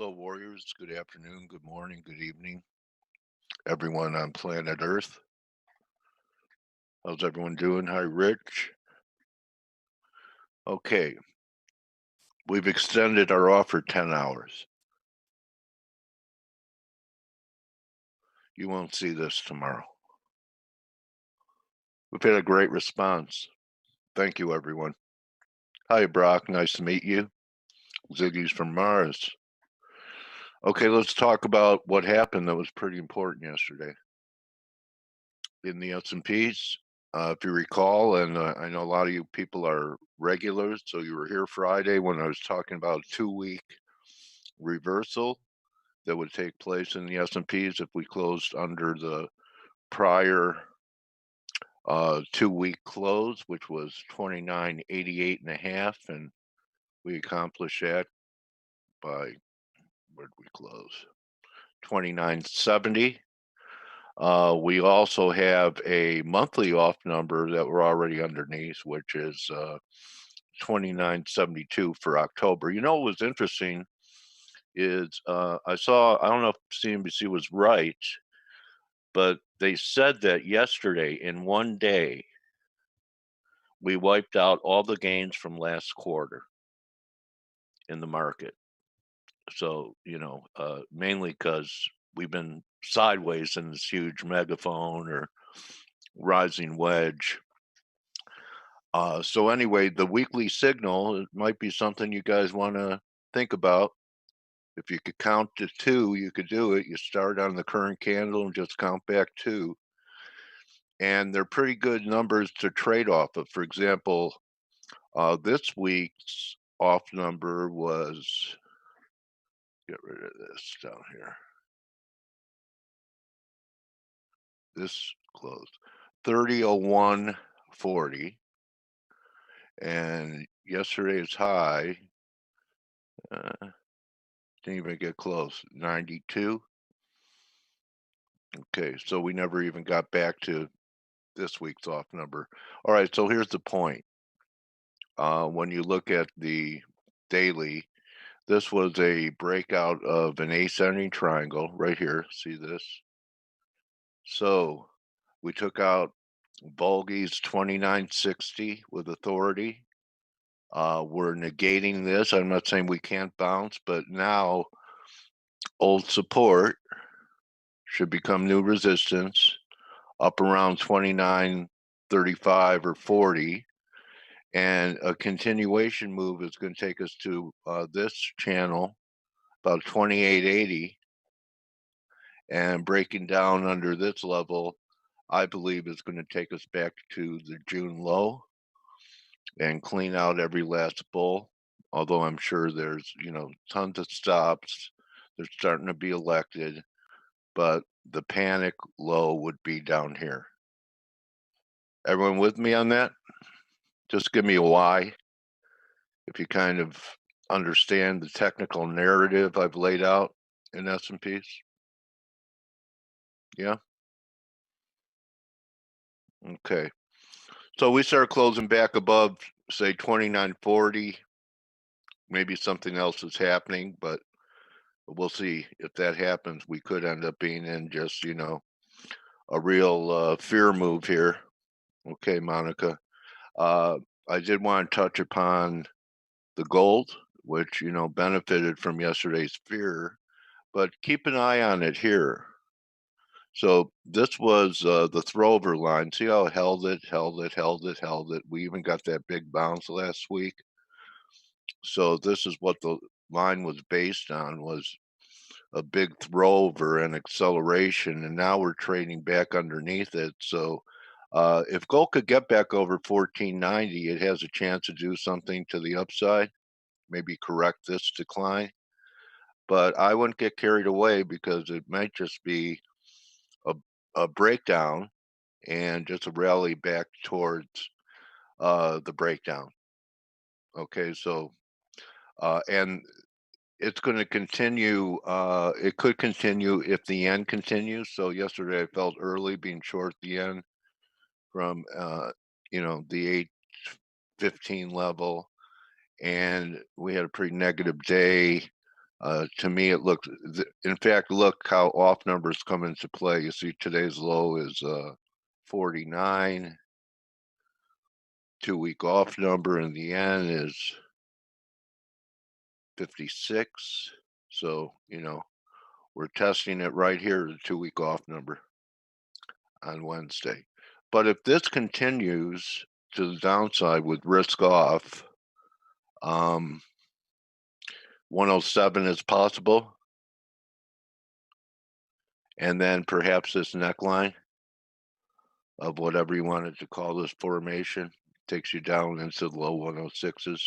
Hello, warriors. Good afternoon, good morning, good evening, everyone on planet Earth. How's everyone doing? Hi, Rich. Okay, we've extended our offer 10 hours. You won't see this tomorrow. We've had a great response. Thank you, everyone. Hi, Brock. Nice to meet you. Ziggy's from Mars. Okay, let's talk about what happened that was pretty important yesterday in the S&Ps. If you recall, and I know a lot of you people are regulars, so you were here Friday when I was talking about a 2-week reversal that would take place in the S&Ps if we closed under the prior 2-week close, which was 2988.5, and we accomplished that by, where did we close? 2970. We also have a monthly off number that we're already underneath, which is 2972 for October. You know what was interesting is I don't know if CNBC was right, but they said that yesterday in one day, we wiped out all the gains from last quarter in the market. So, mainly because we've been sideways in this huge megaphone or rising wedge. So anyway, the weekly signal, it might be something you guys want to think about. If you could count to 2, you could do it. You start on the current candle and just count back 2. And they're pretty good numbers to trade off of. For example, this week's off number was, get rid of this down here. This closed 3001.40, and yesterday's high didn't even get close, 92. Okay, so we never even got back to this week's off number. All right, so here's the point. When you look at the daily, this was a breakout of an ascending triangle right here. See this? So we took out Volgi's 2960 with authority. We're negating this. I'm not saying we can't bounce, but now old support should become new resistance up around 2935 or 40. And a continuation move is going to take us to this channel, about 2880. And breaking down under this level, I believe is going to take us back to the June low and clean out every last bull. Although I'm sure there's, tons of stops. They're starting to be elected, but the panic low would be down here. Everyone with me on that? Just give me a why. If you kind of understand the technical narrative I've laid out in S&Ps. Yeah? Okay. So we start closing back above, say, 2940. Maybe something else is happening, but we'll see. If that happens, we could end up being in just, a real fear move here. Okay, Monica. I did want to touch upon the gold, which, benefited from yesterday's fear, but keep an eye on it here. So this was the throwover line. See how it held it. We even got that big bounce last week. So this is what the line was based on, was a big throwover and acceleration, and now we're trading back underneath it. So if gold could get back over 1490, it has a chance to do something to the upside, maybe correct this decline. But I wouldn't get carried away because it might just be a breakdown and just a rally back towards the breakdown. Okay, so and it's going to continue. It could continue if the yen continues. So yesterday I felt early being short the yen from the 815 level, and we had a pretty negative day To me, it looks, in fact, look how off numbers come into play. You see today's low is 49. 2-week off number in the end is 56. So, we're testing it right here, the 2-week off number on Wednesday. But if this continues to the downside with risk off, 107 is possible. And then perhaps this neckline of whatever you wanted to call this formation takes you down into the low 106s.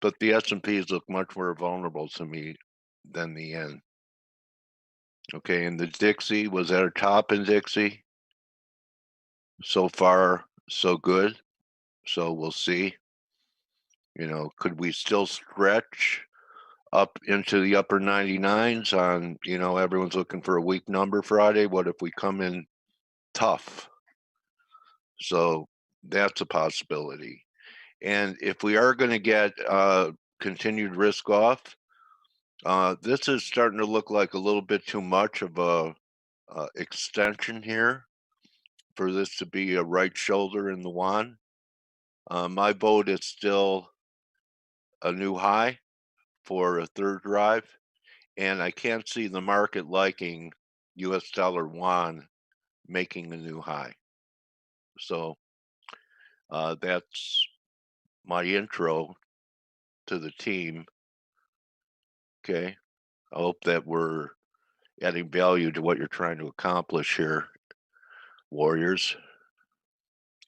But the S&Ps look much more vulnerable to me than the yen. Okay, and the Dixie was at our top in Dixie. So far, so good. So we'll see. Could we still stretch up into the upper 99s on, everyone's looking for a weak number Friday? What if we come in tough? So that's a possibility. And if we are going to get continued risk off, this is starting to look like a little bit too much of a extension here for this to be a right shoulder in the yuan. My vote is still a new high for a third drive, and I can't see the market liking US dollar yuan making a new high. So that's my intro to the team. Okay, I hope that we're adding value to what you're trying to accomplish here, Warriors.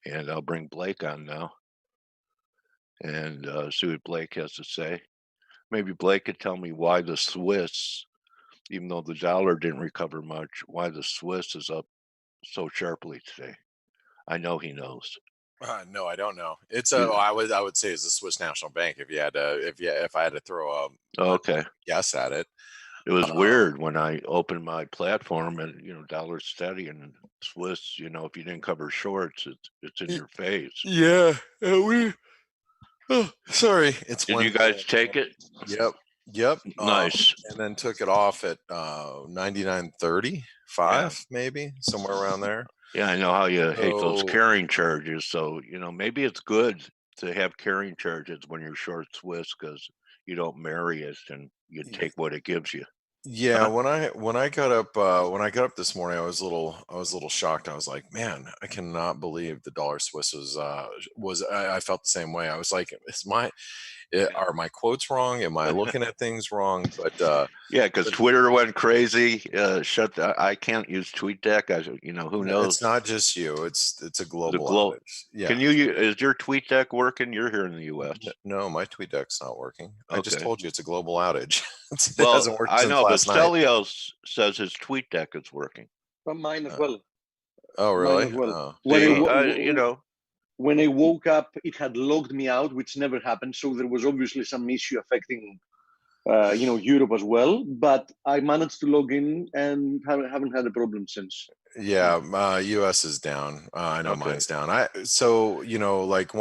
And I'll bring Blake on now and see what Blake has to say. Maybe Blake could tell me why the Swiss, even though the dollar didn't recover much, why the Swiss is up so sharply today. I know he knows. No, I don't know. It's You- I would say it's the Swiss National Bank if I had to throw a Okay. guess at it. It was Um, weird when I opened my platform and, dollar steady and Swiss, if you didn't cover shorts, it's in your face. yeah, we. Oh, sorry, it's Did you Wednesday. guys take it? Yep. Nice. And then took it off at 99.35, Yeah. maybe somewhere around there. Yeah, I know how you hate those So carrying charges. So, maybe it's good to have carrying charges when you're short Swiss because you don't marry it and you take what it gives you. yeah, Huh? when I got up this morning, I was a little shocked. I was like, man, I cannot believe the dollar Swiss I felt the same way. I was like, are my quotes wrong? Am I looking at things wrong? Yeah, because Twitter went crazy. I can't use TweetDeck. Who knows? It's not just you. It's a The global globe. outage. Yeah. Can is your TweetDeck working? You're here in the U.S. No, my TweetDeck's not working. I just Okay. told you it's a global outage. It Well, hasn't worked I since know, but last night. Stelios says his TweetDeck is working. But mine as Uh, well. oh, Mine really? as well. Oh, See, When I woke up, it had logged me out, which never happened. So there was obviously some issue affecting, Europe as well. But I managed to log in and haven't had a problem since. yeah. US is down. I know Okay. mine's down. Like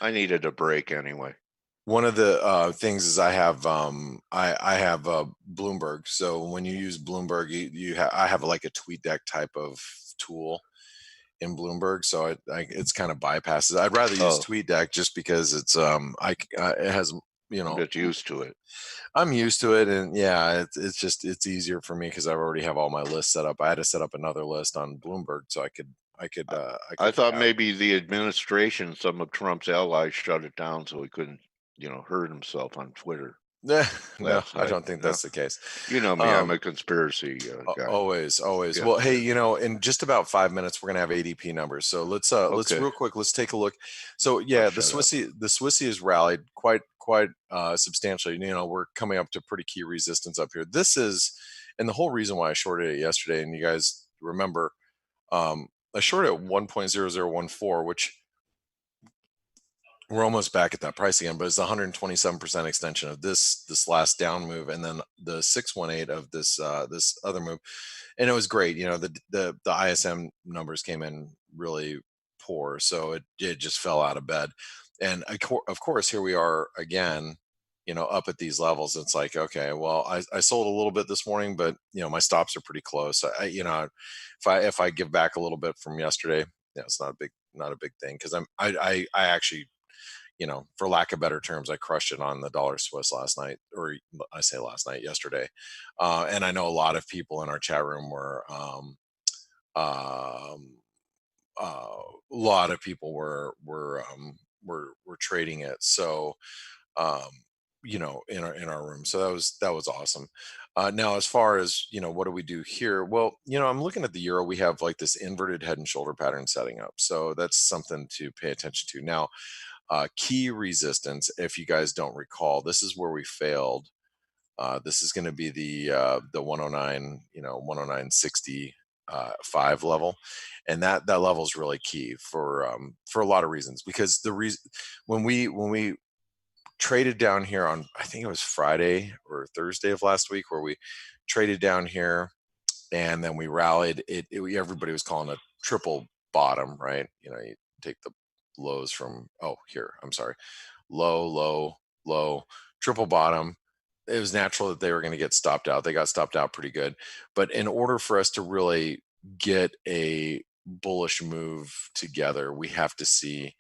I needed a break anyway. things is I have Bloomberg. So when you use Bloomberg, I have like a TweetDeck type of tool in Bloomberg, so it's kind of bypasses. I'd rather use TweetDeck just because it's it has Get used to it. I'm used to it, and yeah, it's easier for me because I already have all my lists set up. I had to set up another list on Bloomberg so I could I thought maybe the administration, some of Trump's allies, shut it down so he couldn't, hurt himself on Twitter. No, Last I night. don't think that's the case. You know me, I'm a conspiracy guy. Always. Yeah. Well, hey, in just about 5 minutes, we're gonna have ADP numbers. So let's Okay. real quick, let's take a look. So yeah, the Swissy has rallied quite substantially. We're coming up to pretty key resistance up here. And the whole reason why I shorted it yesterday, and you guys remember, I shorted at 1.0014, which we're almost back at that price again, but it's 127% extension of this last down move, and then the 618 of this other move, and it was great. The ISM numbers came in really poor, so it just fell out of bed, and of course here we are again up at these levels. It's like, okay, well, I sold a little bit this morning, but my stops are pretty close. If I give back a little bit from yesterday, it's not a big thing, because I actually, for lack of better terms, I crushed it on the dollar Swiss last night, or I say last night, yesterday. And I know a lot of people in our chat room were, a lot of people were trading it. So, in our room. So that was awesome. Now, as far as what do we do here? Well, I'm looking at the euro. We have like this inverted head and shoulder pattern setting up. So that's something to pay attention to. Now, key resistance, if you guys don't recall, this is where we failed. This is going to be the 109, 109.60 5 level, and that level is really key for a lot of reasons. Because the reason when we traded down here on, I think it was Friday or Thursday of last week, where we traded down here and then we rallied, everybody was calling a triple bottom, right? You take the lows from, I'm sorry, low, triple bottom. It was natural that they were going to get stopped out. They got stopped out pretty good. But in order for us to really get a bullish move together, we have to see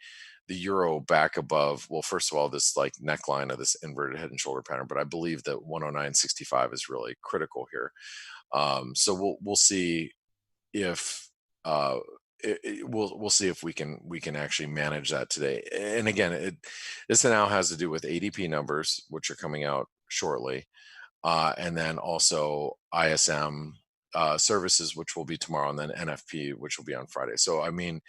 the euro back above, well, first of all, this like neckline of this inverted head and shoulder pattern, but I believe that 109.65 is really critical here. So we'll see if we'll see if we can actually manage that today. And again, this now has to do with ADP numbers, which are coming out shortly, and then also ISM services, which will be tomorrow, and then NFP, which will be on Friday. So I mean,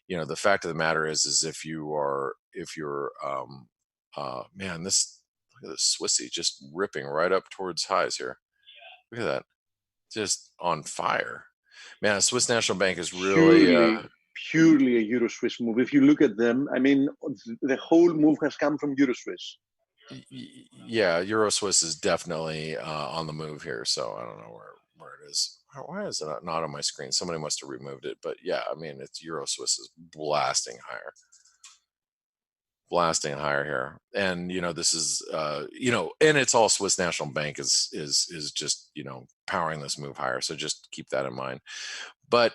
the fact of the matter is if you're man, look at this Swissy just ripping right up towards highs here. Look at that, just on fire. Man, the Swiss National Bank is really purely a Euro Swiss move. If you look at them, I mean, the whole move has come from Euro Swiss. Yeah, Euro Swiss is definitely on the move here. So I don't know where it is. Why is it not on my screen? Somebody must have removed it. But yeah, I mean, it's Euro Swiss is blasting higher here. And this is and it's all Swiss National Bank is just powering this move higher. So just keep that in mind. But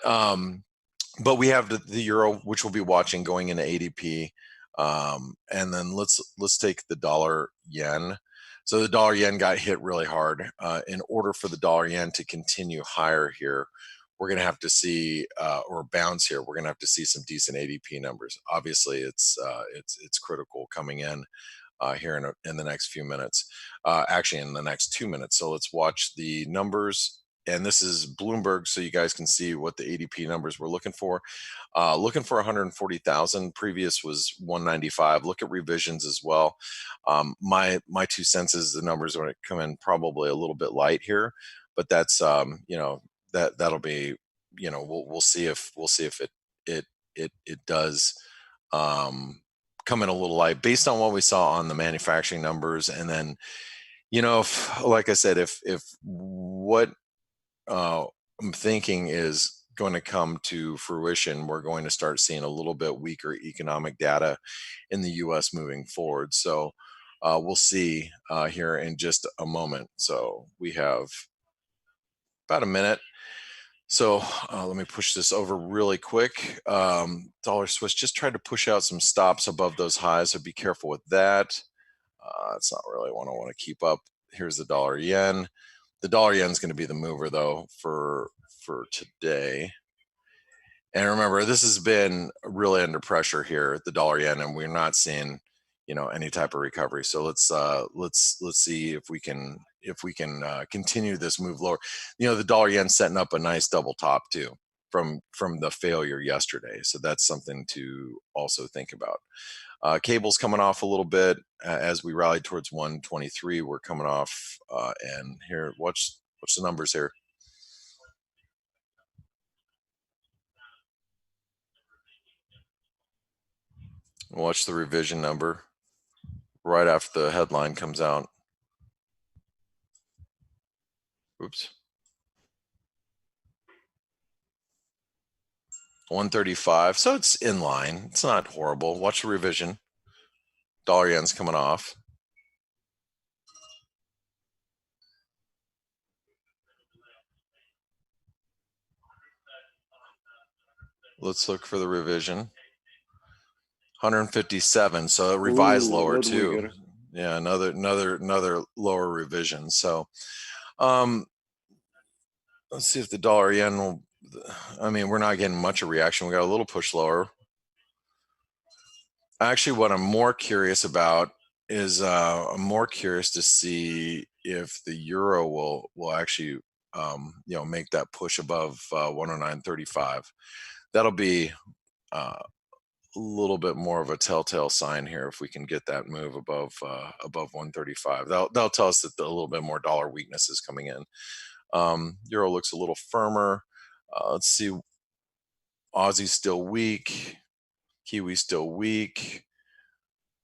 we have the euro, which we'll be watching going into ADP. And then let's take the dollar yen. So the dollar yen got hit really hard. In order for the dollar yen to continue higher here, we're going to have to see or bounce here. We're going to have to see some decent ADP numbers. Obviously, it's critical coming in here in the next few minutes. Actually, in the next 2 minutes. So let's watch the numbers. And this is Bloomberg, so you guys can see what the ADP numbers we're looking for. Looking for 140,000. Previous was 195. Look at revisions as well. My 2 cents is the numbers are going to come in probably a little bit light here, but that's that'll be we'll see if it does come in a little light based on what we saw on the manufacturing numbers. And then if, like I said, if what I'm thinking is going to come to fruition, we're going to start seeing a little bit weaker economic data in the US moving forward. So we'll see here in just a moment. So we have about a minute. So let me push this over really quick. Dollar Swiss just tried to push out some stops above those highs, so be careful with that. It's not really what I want to keep up. Here's the dollar yen. The dollar yen is going to be the mover though for today. And remember, this has been really under pressure here, the dollar yen, and we're not seeing any type of recovery. So let's see if we can continue this move lower. The dollar yen setting up a nice double top too from the failure yesterday. So that's something to also think about. Cable's coming off a little bit as we rallied towards 123. We're coming off, and here, watch the numbers here. Watch the revision number right after the headline comes out. Oops. 135. So it's in line. It's not horrible. Watch the revision. Dollar yen's coming off. Let's look for the revision. 157, so it revised lower too. Weaker. Yeah, another lower revision. So let's see if the dollar yen will, I mean, we're not getting much of a reaction. We got a little push lower. Actually, what I'm more curious about is I'm more curious to see if the euro will actually make that push above 109.35. That'll be a little bit more of a telltale sign here if we can get that move above 135. That'll tell us that a little bit more dollar weakness is coming in. Euro looks a little firmer. Let's see. Aussie's still weak. Kiwi still weak.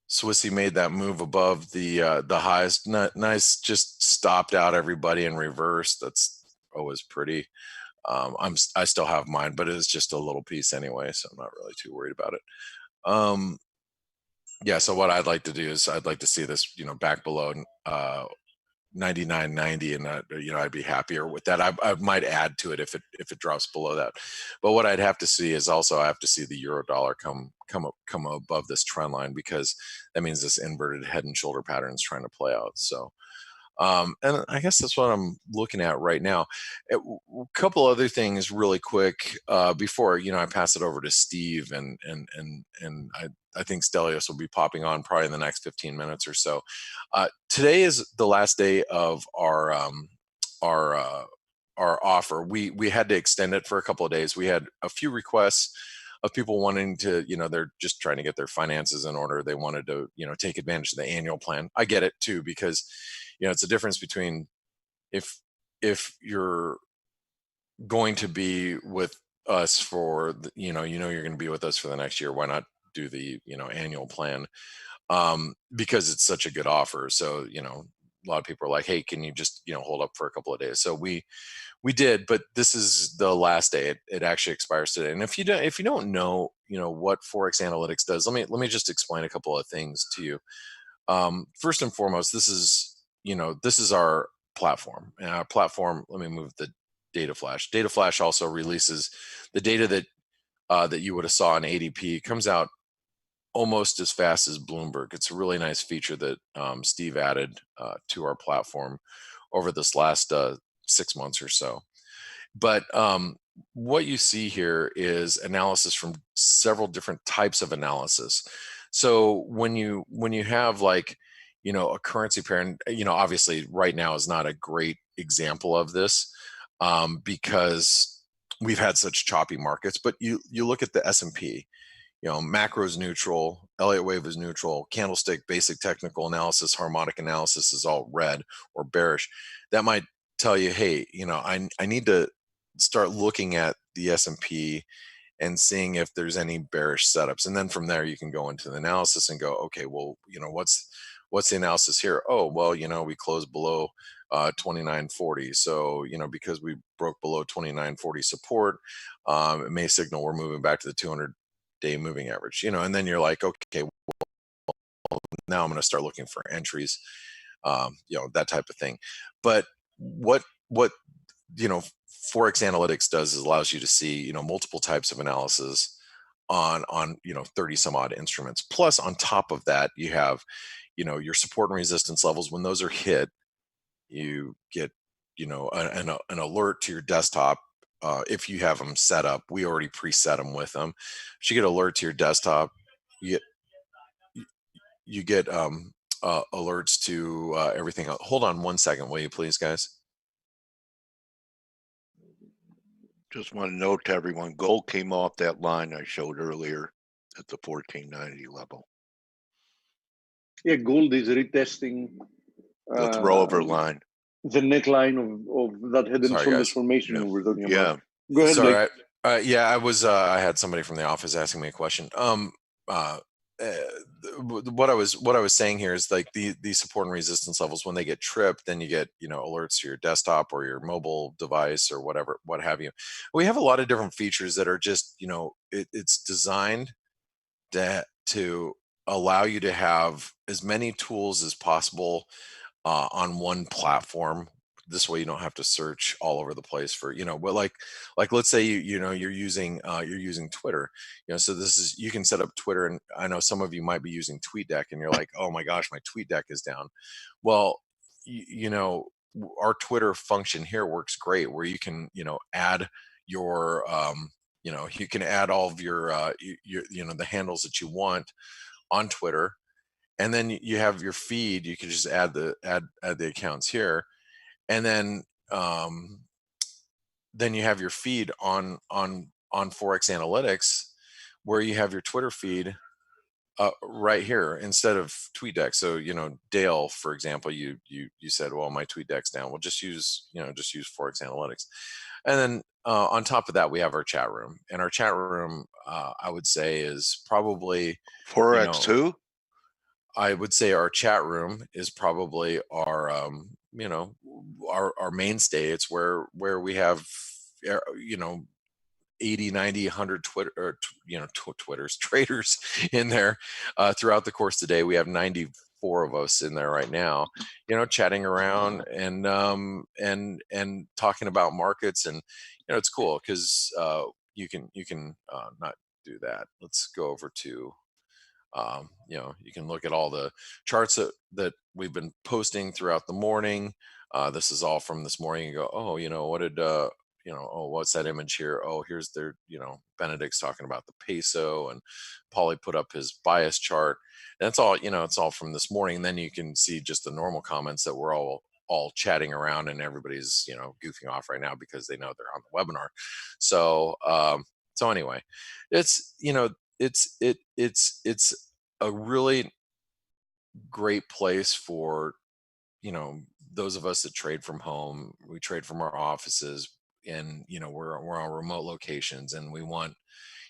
Swissy made that move above the highs. Nice, just stopped out everybody in reverse. That's always pretty. I still have mine, but it's just a little piece anyway, so I'm not really too worried about it. Yeah, so what I'd like to do is I'd like to see this, back below 99.90, and I'd be happier with that. I might add to it if it drops below that. But what I'd have to see is also I have to see the euro dollar come above this trend line, because that means this inverted head and shoulder pattern is trying to play out. So and I guess that's what I'm looking at right now. A couple other things really quick before I pass it over to Steve, and I think Stelios will be popping on probably in the next 15 minutes or so. Today is the last day of our offer. We had to extend it for a couple of days. We had a few requests of people wanting to, they're just trying to get their finances in order. They wanted to, take advantage of the annual plan. I get it too, because it's a difference between if you're going to be with us for you're going to be with us for the next year, why not do the annual plan, because it's such a good offer. So a lot of people are like, hey, can you just hold up for a couple of days? So we did, but this is the last day. It actually expires today. And if you don't know what ForexAnalytix does, let me just explain a couple of things to you. First and foremost, this is our platform. And our platform, let me move the data flash. Data flash also releases the data that you would have saw in ADP. Comes out almost as fast as Bloomberg. It's a really nice feature that Steve added to our platform over this last 6 months or so. But what you see here is analysis from several different types of analysis. So when you have like a currency pair, and obviously right now is not a great example of this because we've had such choppy markets. But you look at the S&P. Macro is neutral, Elliott wave is neutral, candlestick, basic technical analysis, harmonic analysis is all red or bearish. That might tell you, hey, I need to start looking at the S&P and seeing if there's any bearish setups. And then from there, you can go into the analysis and go, okay, well, what's the analysis here? Oh, well, we closed below 29.40. So, because we broke below 29.40 support, it may signal we're moving back to the 200-day moving average, and then you're like, okay, well, now I'm going to start looking for entries, that type of thing. But what ForexAnalytix does is allows you to see, multiple types of analysis on 30 some odd instruments. Plus, on top of that, you have, your support and resistance levels. When those are hit, you get, an alert to your desktop. If you have them set up, we already preset them with them. So you get alert to your desktop. You get alerts to everything else. Hold on one second, will you please, guys? Just want to note to everyone, gold came off that line I showed earlier at the 1490 level. Yeah, gold is retesting the throwover line. The neckline of that head and shoulders formation we were talking about. Go ahead. Sorry. Yeah, I had somebody from the office asking me a question. What I was saying here is like the support and resistance levels, when they get tripped, then you get alerts to your desktop or your mobile device or whatever, what have you. We have a lot of different features that are just it's designed to allow you to have as many tools as possible on one platform this way you don't have to search all over the place for, but like let's say you're using Twitter, so this is, you can set up Twitter, and I know some of you might be using TweetDeck and you're like, oh my gosh, my TweetDeck is down. Well, our Twitter function here works great, where you can add your you can add all of your the handles that you want on Twitter, and then you have your feed. You can just add the accounts here, and then you have your feed on ForexAnalytix, where you have your Twitter feed right here instead of TweetDeck. So Dale, for example, you said, well, my TweetDeck's down. Well, just use ForexAnalytix, and then on top of that, we have our chat room, and our chat room, I would say, is probably Forex too. I would say our chat room is probably our our mainstay. It's where we have 80, 90, 100 Twitter, or traders in there throughout the course of the day. We have 94 of us in there right now, chatting around and talking about markets, and it's cool because you can not do that. Let's go over to you can look at all the charts that we've been posting throughout the morning. This is all from this morning. You go, oh, what did oh, what's that image here? Oh, here's their, Benedict's talking about the peso, and Paulie put up his bias chart. And that's all, it's all from this morning. And then you can see just the normal comments that we're all chatting around, and everybody's, goofing off right now because they know they're on the webinar. So, anyway, it's, it's a really great place for, those of us that trade from home. We trade from our offices, and we're on remote locations, and we want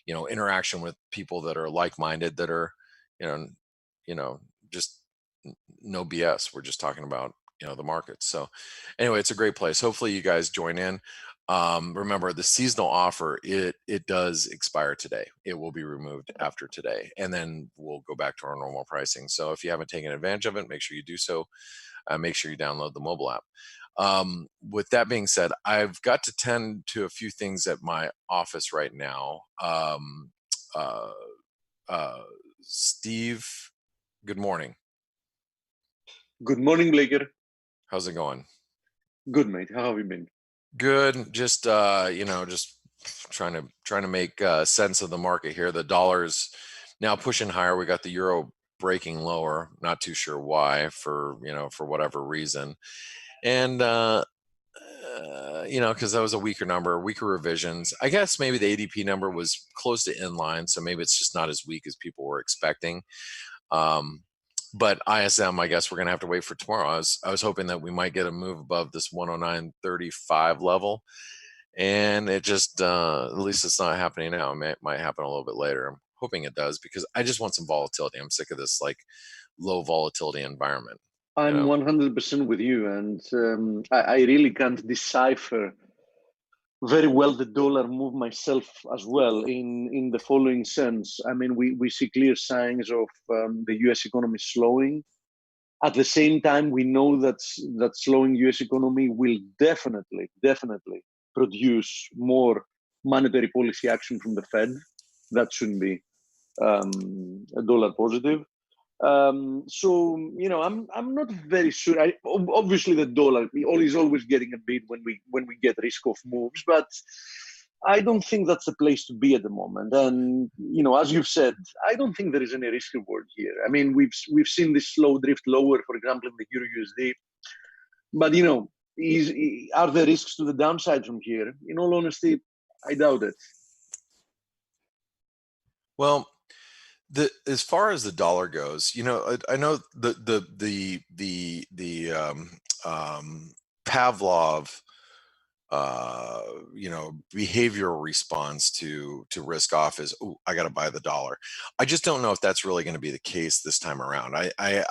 interaction with people that are like-minded, that are just no BS. We're just talking about the markets. So anyway, it's a great place. Hopefully you guys join in. Remember, the seasonal offer, it does expire today. It will be removed after today, and then we'll go back to our normal pricing. So if you haven't taken advantage of it, make sure you do so. Make sure you download the mobile app. With that being said, I've got to tend to a few things at my office right now. Steve, good morning. Good morning, Blaker. How's it going? Good, mate. How have you been? Good. Just just trying to make sense of the market here. The dollar's now pushing higher. We got the euro breaking lower. Not too sure why, for whatever reason. And because that was a weaker number, weaker revisions. I guess maybe the ADP number was close to inline, so maybe it's just not as weak as people were expecting. But ISM, I guess we're gonna have to wait for tomorrow. I was hoping that we might get a move above this 109.35 level, and it just at least it's not happening now. It might happen a little bit later. I'm hoping it does, because I just want some volatility. I'm sick of this low volatility environment. I'm 100% with you, and I really can't decipher very well the dollar move myself as well, in the following sense. I mean, we see clear signs of the US economy slowing. At the same time, we know that slowing US economy will definitely produce more monetary policy action from the Fed. That shouldn't be a dollar positive. So I'm not very sure. Obviously the dollar is always getting a bid when we get risk off moves, but I don't think that's the place to be at the moment. And as you've said, I don't think there is any risk reward here. I mean, we've seen this slow drift lower, for example, in the Euro USD. But are there risks to the downside from here? In all honesty, I doubt it. Well, as far as the dollar goes, I know the Pavlov behavioral response to risk off is, oh, I got to buy the dollar. I just don't know if that's really going to be the case this time around. I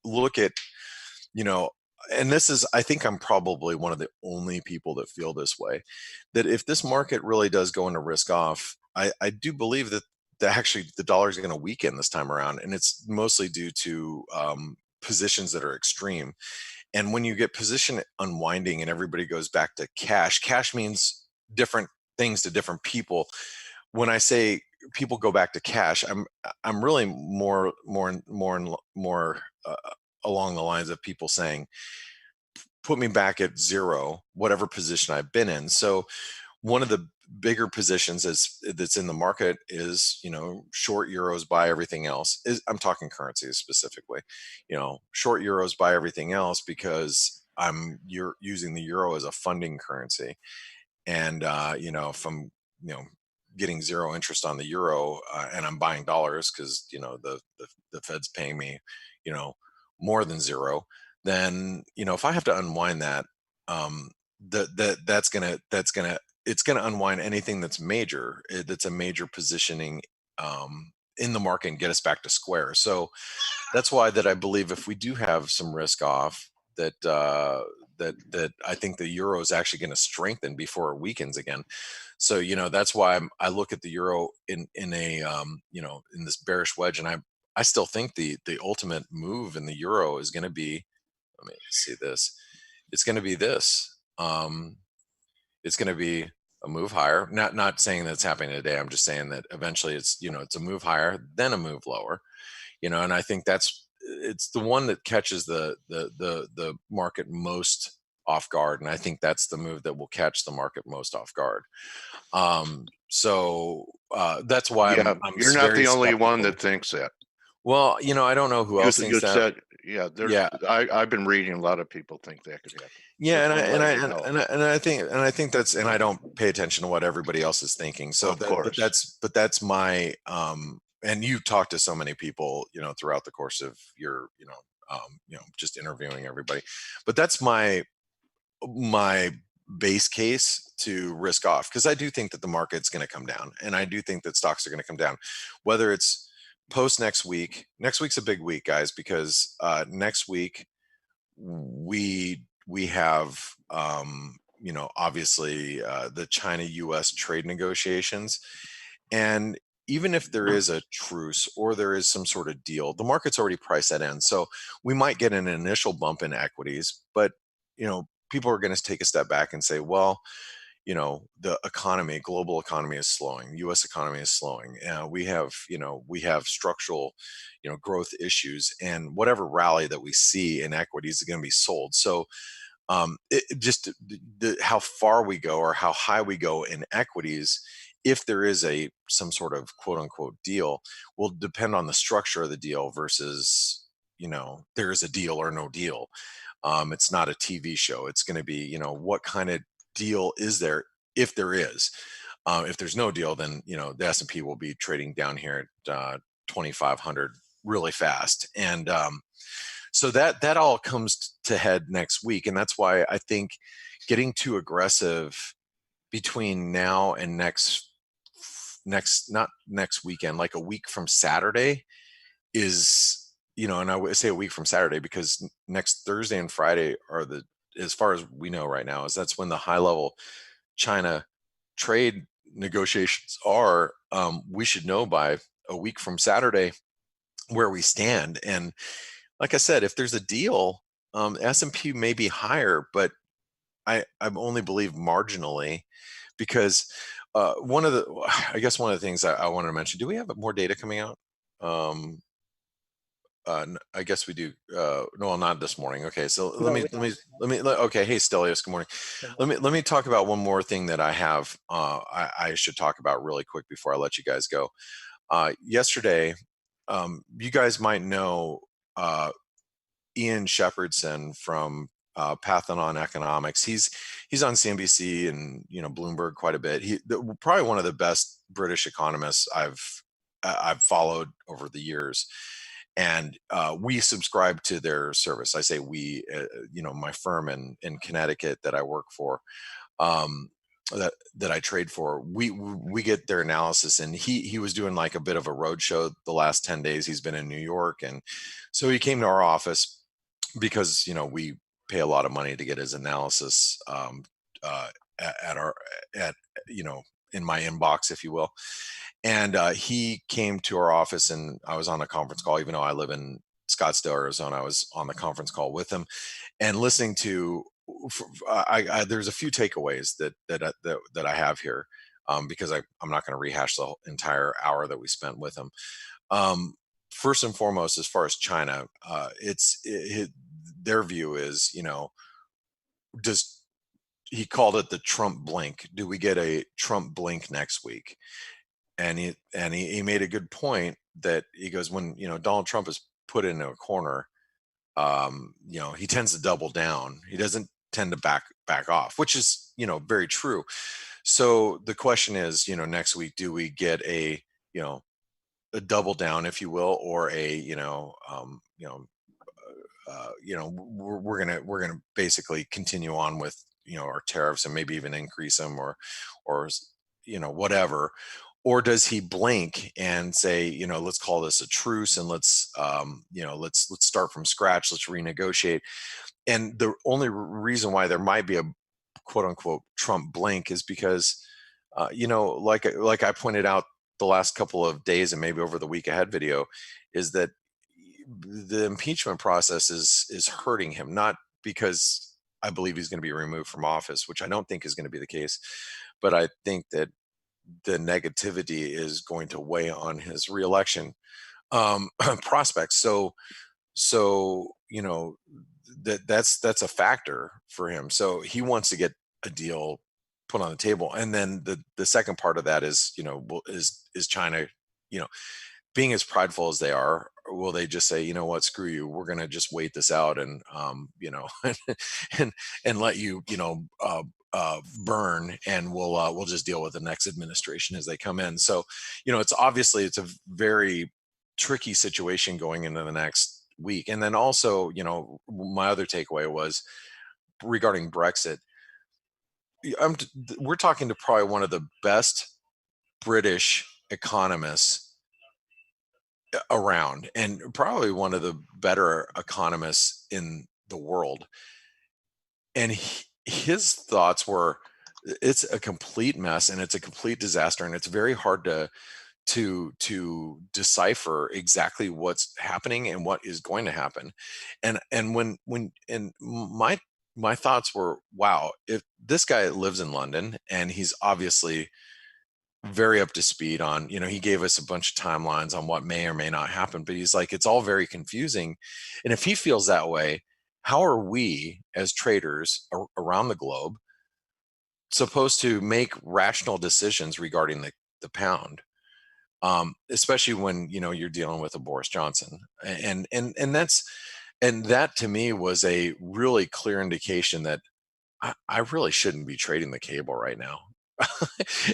look at, and this is, I think I'm probably one of the only people that feel this way, that if this market really does go into risk off, I do believe that actually the dollar is going to weaken this time around, and it's mostly due to positions that are extreme. And when you get position unwinding and everybody goes back to cash, cash means different things to different people. When I say people go back to cash, I'm really more along the lines of people saying, put me back at zero, whatever position I've been in. So one of the bigger positions that's in the market is, short euros, buy everything else. I'm talking currencies specifically, short euros, buy everything else, because you're using the euro as a funding currency. And if I'm getting zero interest on the euro, and I'm buying dollars because the Fed's paying me more than zero, then if I have to unwind that, it's gonna unwind anything that's major, that's a major positioning in the market, and get us back to square. So that's why that I believe if we do have some risk off, that that I think the euro is actually going to strengthen before it weakens again. So that's why I look at the euro in a in this bearish wedge, and I still think the ultimate move in the euro is going to be, let me see this, it's going to be this. It's going to be a move higher. Not saying that it's happening today. I'm just saying that eventually it's it's a move higher, then a move lower. And I think it's the one that catches the market most off guard, and I think that's the move that will catch the market most off guard. So that's why I'm you're not the only one that thinks that. Well, I don't know who else thinks that. I've been reading a lot of people think that could happen. Yeah, and I think that's, and I don't pay attention to what everybody else is thinking. So of course, but that's my and you've talked to so many people, throughout the course of your, just interviewing everybody. But that's my base case to risk off, because I do think that the market's going to come down, and I do think that stocks are going to come down, whether it's post next week. Next week's a big week, guys, because next week we have obviously the China-US trade negotiations. And even if there is a truce or there is some sort of deal, the market's already priced that in. So we might get an initial bump in equities, but people are going to take a step back and say, well, the economy, global economy is slowing, US economy is slowing. We have structural, growth issues, and whatever rally that we see in equities is going to be sold. So how far we go or how high we go in equities, if there is some sort of quote unquote deal, will depend on the structure of the deal versus, there is a deal or no deal. It's not a TV show. It's going to be, what kind of deal is there, if there is. If there's no deal, then the S&P will be trading down here at 2,500 really fast, and so that all comes to head next week. And that's why I think getting too aggressive between now and not next weekend, like a week from Saturday, is, and I would say a week from Saturday, because next Thursday and Friday are as far as we know right now, that's when the high level China trade negotiations are. We should know by a week from Saturday where we stand. And like I said, if there's a deal, S&P may be higher, but I only believe marginally, because one of the things I wanted to mention, do we have more data coming out? I guess we do. No, not this morning. Okay, so let me. Okay, hey Stelios, good morning. Let me talk about one more thing that I have. I should talk about really quick before I let you guys go. Yesterday, you guys might know Ian Shepherdson from Pathenon Economics. He's on CNBC and Bloomberg quite a bit. Probably one of the best British economists I've followed over the years. And we subscribe to their service. I say we, my firm in Connecticut that I work for, that I trade for, we get their analysis. And he was doing like a bit of a roadshow the last 10 days. He's been in New York, and so he came to our office because we pay a lot of money to get his analysis in my inbox, if you will. And he came to our office, and I was on a conference call, even though I live in Scottsdale, Arizona. I was on the conference call with him and listening to. There's a few takeaways that I have here, because I'm not going to rehash the entire hour that we spent with him. First and foremost, as far as China, their view is, he called it the Trump blink. Do we get a Trump blink next week? And he made a good point that he goes, when Donald Trump is put into a corner, he tends to double down. He doesn't tend to back off, which is very true. So the question is, next week, do we get a double down, if you will, or we're gonna basically continue on with our tariffs and maybe even increase them or whatever, or does he blink and say, let's call this a truce and let's start from scratch, let's renegotiate. And the only reason why there might be a quote unquote Trump blink is because like I pointed out the last couple of days and maybe over the week ahead video, is that the impeachment process is hurting him, not because I believe he's going to be removed from office, which I don't think is going to be the case, but I think that the negativity is going to weigh on his reelection prospects. So that's a factor for him. So he wants to get a deal put on the table, and then the second part of that is is China being as prideful as they are, will they just say, what, screw you, we're going to just wait this out and and let you burn, and we'll just deal with the next administration as they come in. So it's a very tricky situation going into the next week. And then also my other takeaway was regarding Brexit. We're talking to probably one of the best British economists around, and probably one of the better economists in the world. And his thoughts were, it's a complete mess and it's a complete disaster, and it's very hard to decipher exactly what's happening and what is going to happen. And my thoughts were, wow, if this guy lives in London and he's obviously very up to speed on, he gave us a bunch of timelines on what may or may not happen, but he's like, it's all very confusing. And if he feels that way, how are we as traders around the globe supposed to make rational decisions regarding the pound? Especially when you're dealing with a Boris Johnson, and that to me was a really clear indication that I really shouldn't be trading the cable right now.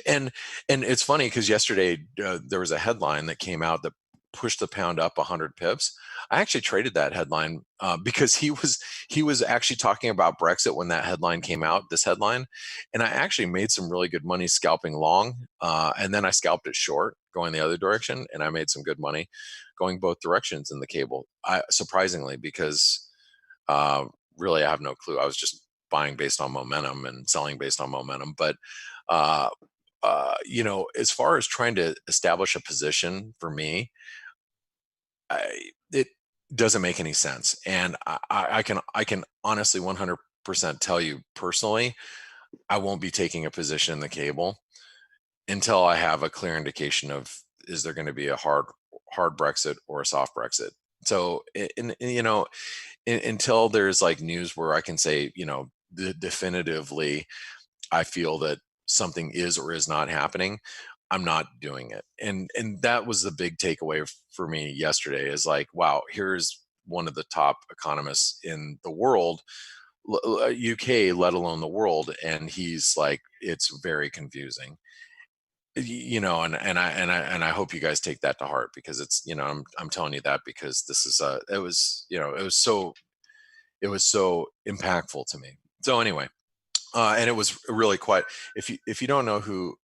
and it's funny because yesterday there was a headline that came out that pushed the pound up 100 pips. I actually traded that headline because he was actually talking about Brexit when that headline came out, this headline, and I actually made some really good money scalping long, and then I scalped it short going the other direction, and I made some good money going both directions in the cable. Surprisingly, because really I have no clue. I was just buying based on momentum and selling based on momentum. But as far as trying to establish a position for me, it doesn't make any sense. And I can honestly 100% tell you personally, I won't be taking a position in the cable until I have a clear indication of, is there going to be a hard Brexit or a soft Brexit? So, until there's like news where I can say, definitively, I feel that something is or is not happening, I'm not doing it. And that was the big takeaway for me yesterday, is like, wow, here's one of the top economists in the world, UK, let alone the world, and he's like, it's very confusing. And I hope you guys take that to heart, because it's, I'm telling you that because this is it was so impactful to me. So anyway, and it was really quite, if you don't know who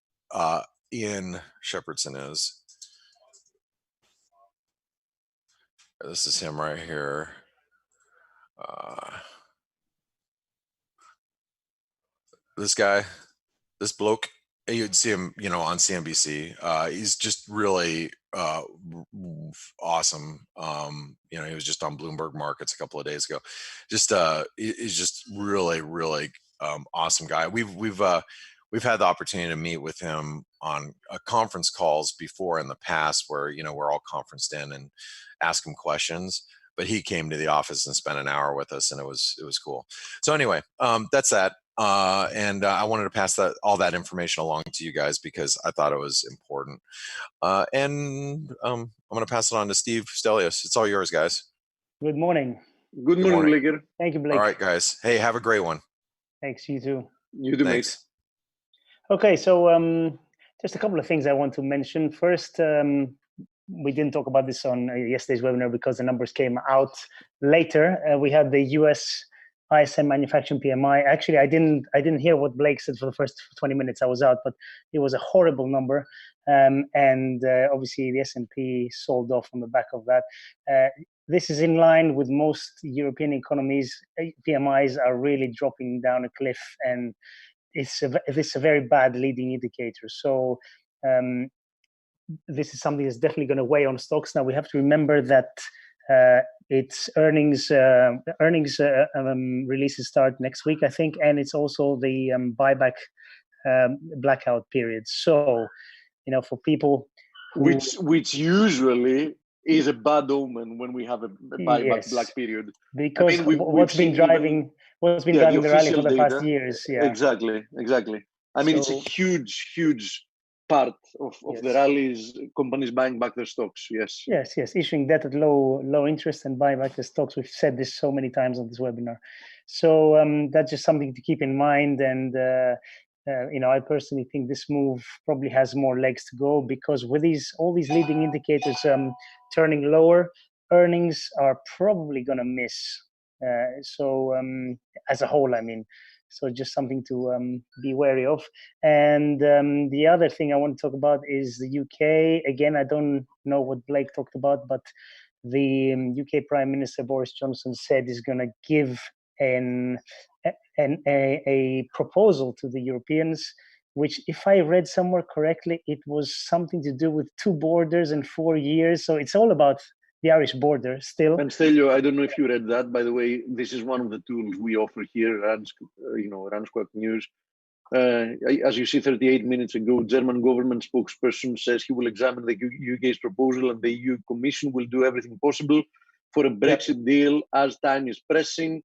Ian Shepherdson is, this is him right here. This guy, this bloke, you'd see him, on CNBC. He's just really awesome. You know, he was just on Bloomberg Markets a couple of days ago. Just he's just really, really awesome guy. We've had the opportunity to meet with him on conference calls before in the past, where, you know, we're all conferenced in and ask him questions. But he came to the office and spent an hour with us, and it was cool. So anyway, that's that. And I wanted to pass all that information along to you guys because I thought it was important. And I'm going to pass it on to Steve Stelios. It's all yours, guys. Good morning. Good morning, Blake. Thank you, Blake. All right, guys. Hey, have a great one. Thanks, you too. You too, mate. Okay, so just a couple of things I want to mention. First, we didn't talk about this on yesterday's webinar because the numbers came out later. We had the US ISM manufacturing PMI. Actually, I didn't hear what Blake said for the first 20 minutes. I was out, but it was a horrible number. And obviously the S&P sold off on the back of that. This is in line with most European economies. PMIs are really dropping down a cliff, and it's a very bad leading indicator. So this is something that's definitely going to weigh on stocks. Now we have to remember that its earnings releases start next week, I think, and it's also the buyback blackout period. So, you know, for people which usually is a bad omen when we have a buyback black period. Because I mean, what's been driving the rally for the past years. Yeah, exactly. I mean, it's a huge part of the rallies, companies buying back their stocks. Yes, issuing debt at low interest and buying back the stocks. We've said this so many times on this webinar. So that's just something to keep in mind. And you know, I personally think this move probably has more legs to go, because with all these leading indicators turning lower, earnings are probably going to miss. So as a whole, I mean. So just something to be wary of. And the other thing I want to talk about is the UK. Again, I don't know what Blake talked about, but the UK Prime Minister Boris Johnson said he's going to give a proposal to the Europeans, which, if I read somewhere correctly, it was something to do with 2 borders and 4 years. So it's all about the Irish border still. And Stelio, I don't know if you read that. By the way, this is one of the tools we offer here, Ransquack News. As you see, 38 minutes ago, German government spokesperson says he will examine the UK's proposal, and the EU Commission will do everything possible for a Brexit deal as time is pressing.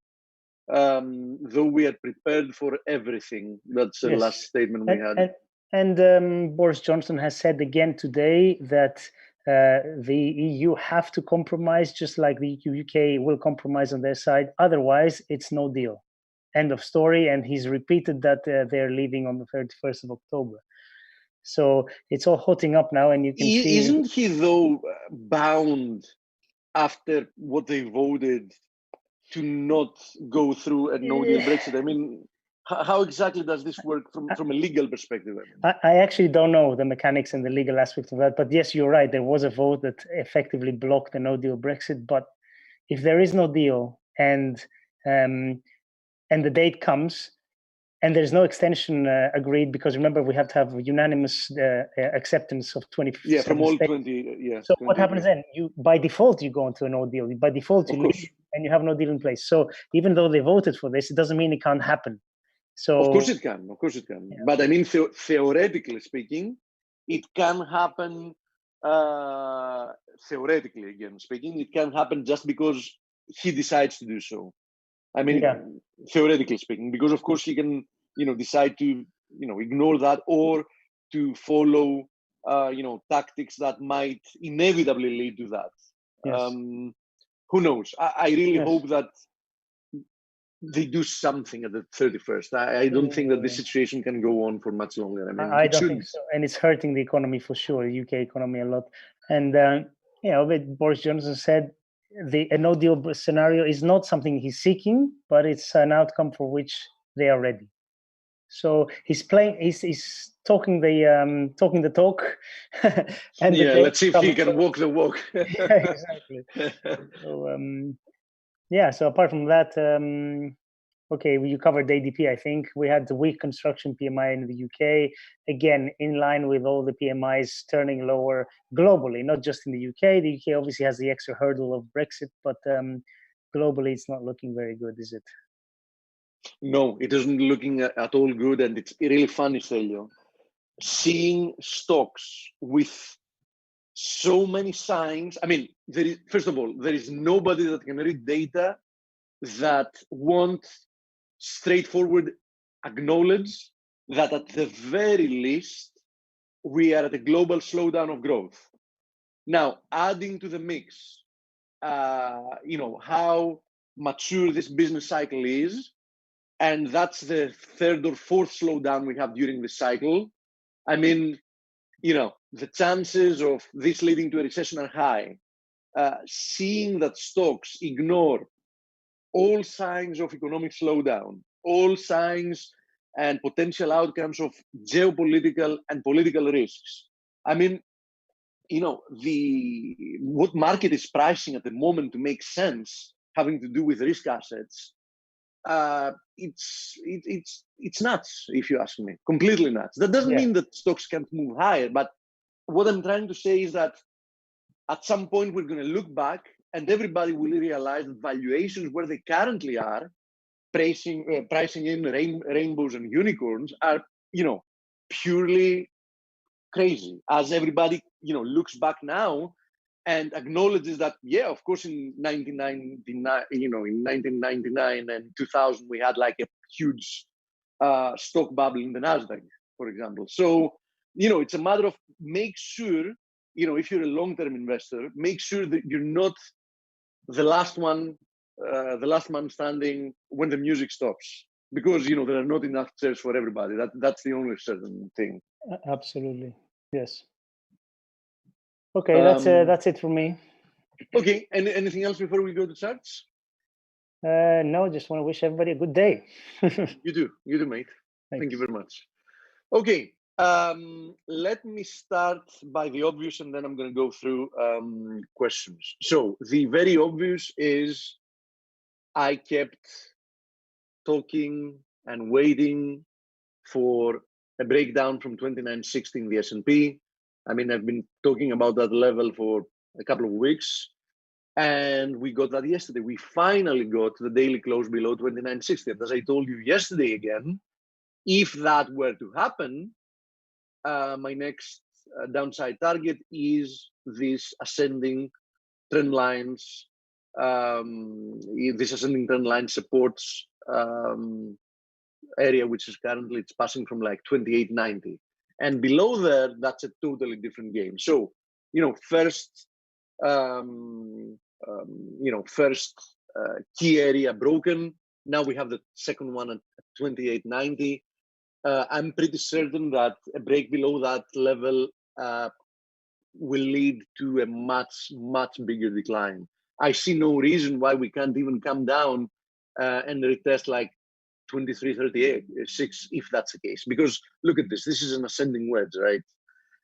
Though we are prepared for everything. That's the last statement we had. And Boris Johnson has said again today that the EU have to compromise, just like the UK will compromise on their side. Otherwise, it's no deal. End of story. And he's repeated that they're leaving on the 31st of October. So it's all hotting up now, and you can see. Isn't he, though, bound after what they voted to not go through a no-deal Brexit? I mean, how exactly does this work from a legal perspective? I actually don't know the mechanics and the legal aspect of that. But yes, you're right. There was a vote that effectively blocked the no-deal Brexit. But if there is no deal and the date comes and there's no extension agreed, because remember, we have to have unanimous acceptance of 20. Yeah, from all 20. Yeah. So what happens then? You, by default, you go into a no deal. By default, you leave and you have no deal in place. So even though they voted for this, it doesn't mean it can't happen. So of course it can. Yeah. But I mean, theoretically speaking, it can happen. Theoretically, again speaking, it can happen just because he decides to do so. I mean, theoretically speaking, because of course he can, decide to, ignore that, or to follow, tactics that might inevitably lead to that. Yes. Who knows? I really hope that they do something at the 31st. I don't think that this situation can go on for much longer. I mean, I don't think so. And it's hurting the economy for sure, the UK economy a lot. And, Boris Johnson said a no-deal scenario is not something he's seeking, but it's an outcome for which they are ready. So he's talking the talk. And let's see if he can walk the walk. Exactly. So, so apart from that, Okay, you covered ADP, I think. We had the weak construction PMI in the UK, again, in line with all the PMIs turning lower globally, not just in the UK. The UK obviously has the extra hurdle of Brexit, but globally it's not looking very good, is it? No, it isn't looking at all good, and it's really funny, Stelio, seeing stocks with so many signs. I mean, first of all, there is nobody that can read data that won't straightforward acknowledge that at the very least, we are at a global slowdown of growth. Now, adding to the mix, how mature this business cycle is, and that's the third or fourth slowdown we have during this cycle. I mean, the chances of this leading to a recession are high. Seeing that stocks ignore all signs of economic slowdown, all signs and potential outcomes of geopolitical and political risks. I mean, what market is pricing at the moment to make sense having to do with risk assets, it's nuts, if you ask me, completely nuts. That doesn't mean that stocks can't move higher, but what I'm trying to say is that at some point we're going to look back and everybody will realize that valuations where they currently are, pricing in rainbows and unicorns, are purely crazy. As everybody looks back now and acknowledges that, yeah, of course, in 1999 and 2000 we had like a huge stock bubble in the Nasdaq, for example. So it's a matter of make sure, if you're a long-term investor, make sure that you're not the last man standing when the music stops, because there are not enough chairs for everybody. That's the only certain thing. Absolutely, yes. Okay, that's it for me. Okay, anything else before we go to charts? No, just want to wish everybody a good day. You do, mate. Thank you very much. Okay, let me start by the obvious, and then I'm going to go through questions. So the very obvious is I kept talking and waiting for a breakdown from 2960 in the S&P. I mean, I've been talking about that level for a couple of weeks, and we got that yesterday. We finally got the daily close below 2960. And as I told you yesterday again, if that were to happen, my next downside target is this ascending trend lines. This ascending trend line supports area, which is currently it's passing from like 2890, and below there, that's a totally different game. So, first key area broken. Now we have the second one at 2890. I'm pretty certain that a break below that level will lead to a much bigger decline. I see no reason why we can't even come down and retest like 23.38, if that's the case. Because look at this. This is an ascending wedge, right?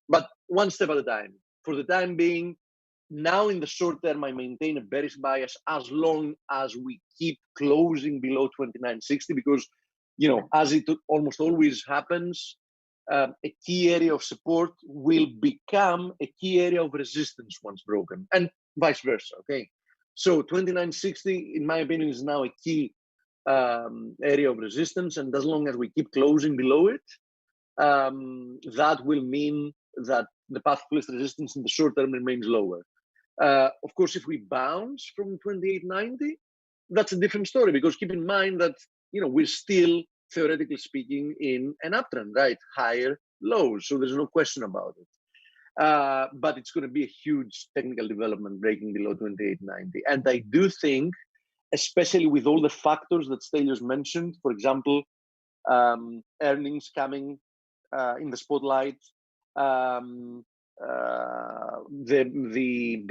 But one step at a time. For the time being, now in the short term, I maintain a bearish bias as long as we keep closing below 2960, because, as it almost always happens, a key area of support will become a key area of resistance once broken, and vice versa, okay? So 2960, in my opinion, is now a key area of resistance, and as long as we keep closing below it, that will mean that the path of least resistance in the short term remains lower. Of course, if we bounce from 2890, that's a different story, because keep in mind that we're still, theoretically speaking, in an uptrend, right? Higher lows, so there's no question about it. But it's going to be a huge technical development breaking below 2890, and I do think, especially with all the factors that Stelios mentioned, for example, earnings coming in the spotlight, the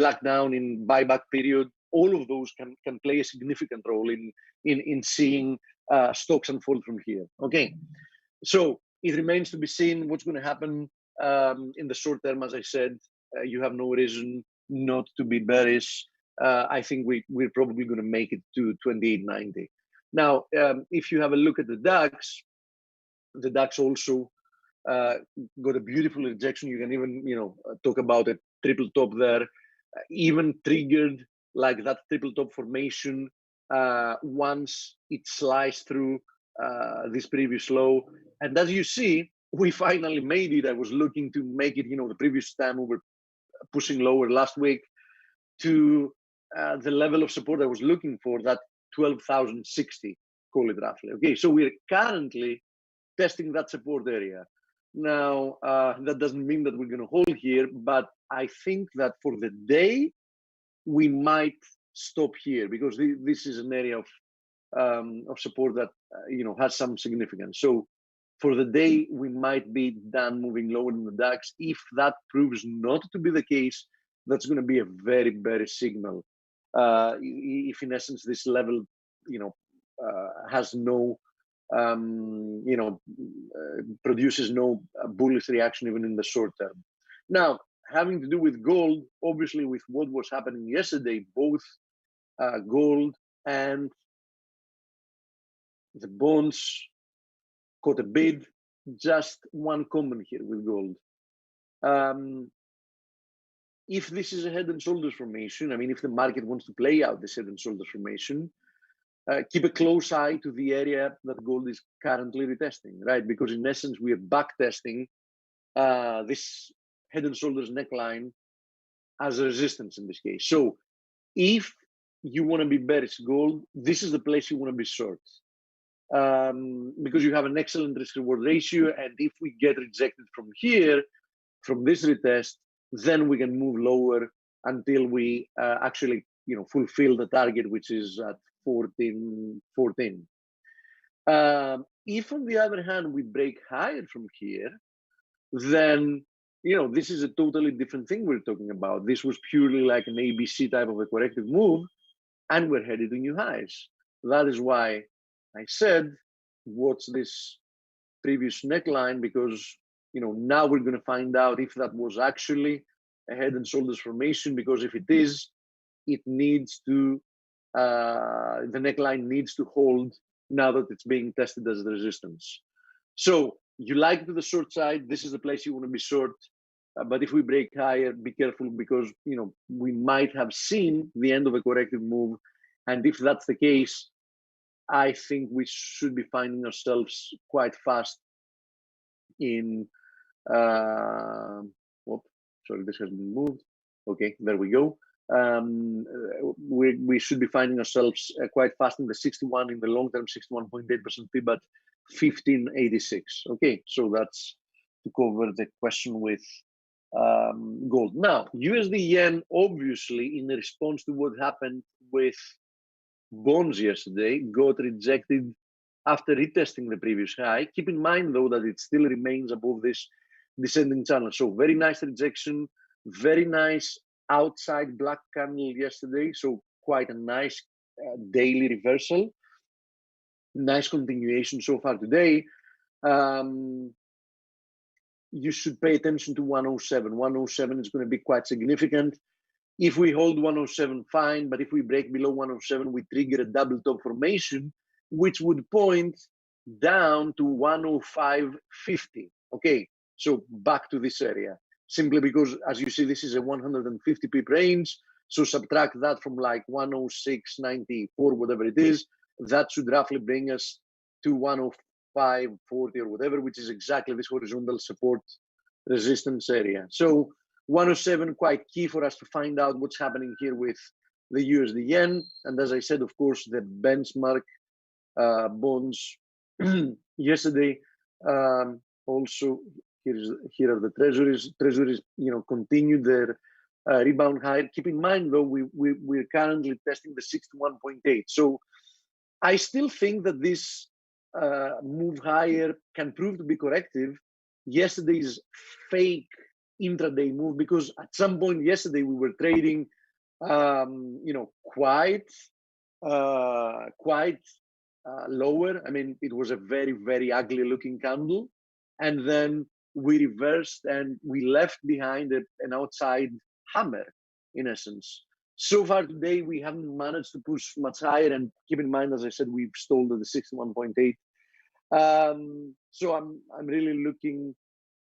blackdown in buyback period, all of those can play a significant role in seeing stocks unfold from here. Okay, so it remains to be seen what's going to happen in the short term. As I said, you have no reason not to be bearish. I think we're probably going to make it to 2890. Now, if you have a look at the DAX also got a beautiful rejection. You can even, talk about a triple top there, even triggered like that triple top formation once it sliced through this previous low. And as you see, we finally made it. I was looking to make it, the previous time we were pushing lower last week to the level of support I was looking for, that 12,060, call it roughly. Okay, so we're currently testing that support area. Now, that doesn't mean that we're going to hold here, but I think that for the day, we might stop here because this is an area of support that has some significance. So for the day, we might be done moving lower in the DAX. If that proves not to be the case, that's going to be a very bearish signal. If in essence this level, has no, produces no bullish reaction even in the short term. Now, having to do with gold, obviously with what was happening yesterday, both gold and the bonds caught a bid. Just one comment here with gold. If this is a head and shoulders formation, I mean, if the market wants to play out this head and shoulders formation, keep a close eye to the area that gold is currently retesting, right? Because in essence, we are back testing this head and shoulders neckline as a resistance in this case. So if you want to be bearish gold, this is the place you want to be short. Because you have an excellent risk reward ratio, and if we get rejected from here, from this retest, then we can move lower until we actually fulfill the target, which is at 14. If on the other hand we break higher from here, then this is a totally different thing we're talking about. This was purely like an ABC type of a corrective move, and we're headed to new highs. That is why I said, watch this previous neckline, because now we're going to find out if that was actually a head and shoulders formation, because if it is, it needs to, the neckline needs to hold now that it's being tested as the resistance. So you like to the short side, this is the place you want to be short. But if we break higher, be careful, because we might have seen the end of a corrective move. And if that's the case, I think we should be finding ourselves quite fast in sorry, this has been moved. Okay, there we go. We should be finding ourselves quite fast in the 61 in the long term, 61.8% fib at 1586. Okay, so that's to cover the question with gold. Now, USD yen, obviously, in response to what happened with bonds yesterday, got rejected after retesting the previous high. Keep in mind, though, that it still remains above this descending channel. So very nice rejection, very nice outside black candle yesterday. So quite a nice daily reversal. Nice continuation so far today. You should pay attention to 107. 107 is going to be quite significant. If we hold 107, fine. But if we break below 107, we trigger a double top formation, which would point down to 105.50. Okay, so back to this area. Simply because, as you see, this is a 150 pip range. So subtract that from like 106.94, whatever it is. That should roughly bring us to 105.40 or whatever, which is exactly this horizontal support resistance area. So 107 quite key for us to find out what's happening here with the USD yen. And as I said, of course, the benchmark bonds yesterday. Also, here are the treasuries. Treasuries, continued their rebound higher. Keep in mind, though, we're currently testing the 61.8. So I still think that this move higher can prove to be corrective. Yesterday's fake intraday move, because at some point yesterday we were trading, quite lower. I mean, it was a very, very ugly looking candle. And then we reversed and we left behind an outside hammer, in essence. So far today, we haven't managed to push much higher, and keep in mind, as I said, we've stalled at the 61.8. So I'm really looking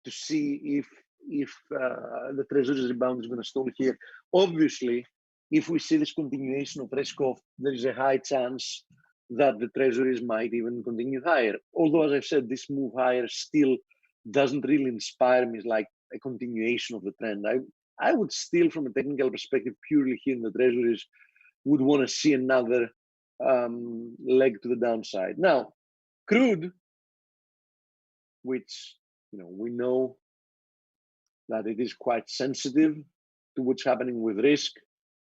to see if the Treasury's rebound is going to stall here. Obviously, if we see this continuation of risk off, there is a high chance that the Treasuries might even continue higher. Although, as I've said, this move higher still doesn't really inspire me like a continuation of the trend. I would still, from a technical perspective, purely here in the Treasuries, would want to see another leg to the downside. Now, crude, which we know that it is quite sensitive to what's happening with risk.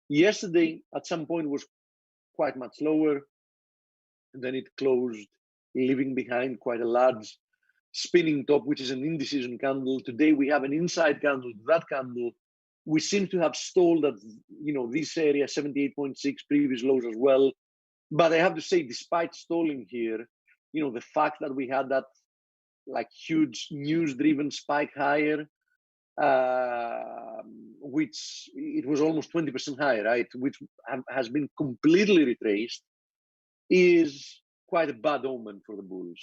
Yesterday, at some point, was quite much lower, and then it closed, leaving behind quite a large spinning top, which is an indecision candle. Today, we have an inside candle to that candle. We seem to have stalled at this area, 78.6, previous lows as well. But I have to say, despite stalling here, the fact that we had that like huge news-driven spike higher, which it was almost 20% higher, right? Which has been completely retraced, is quite a bad omen for the bulls.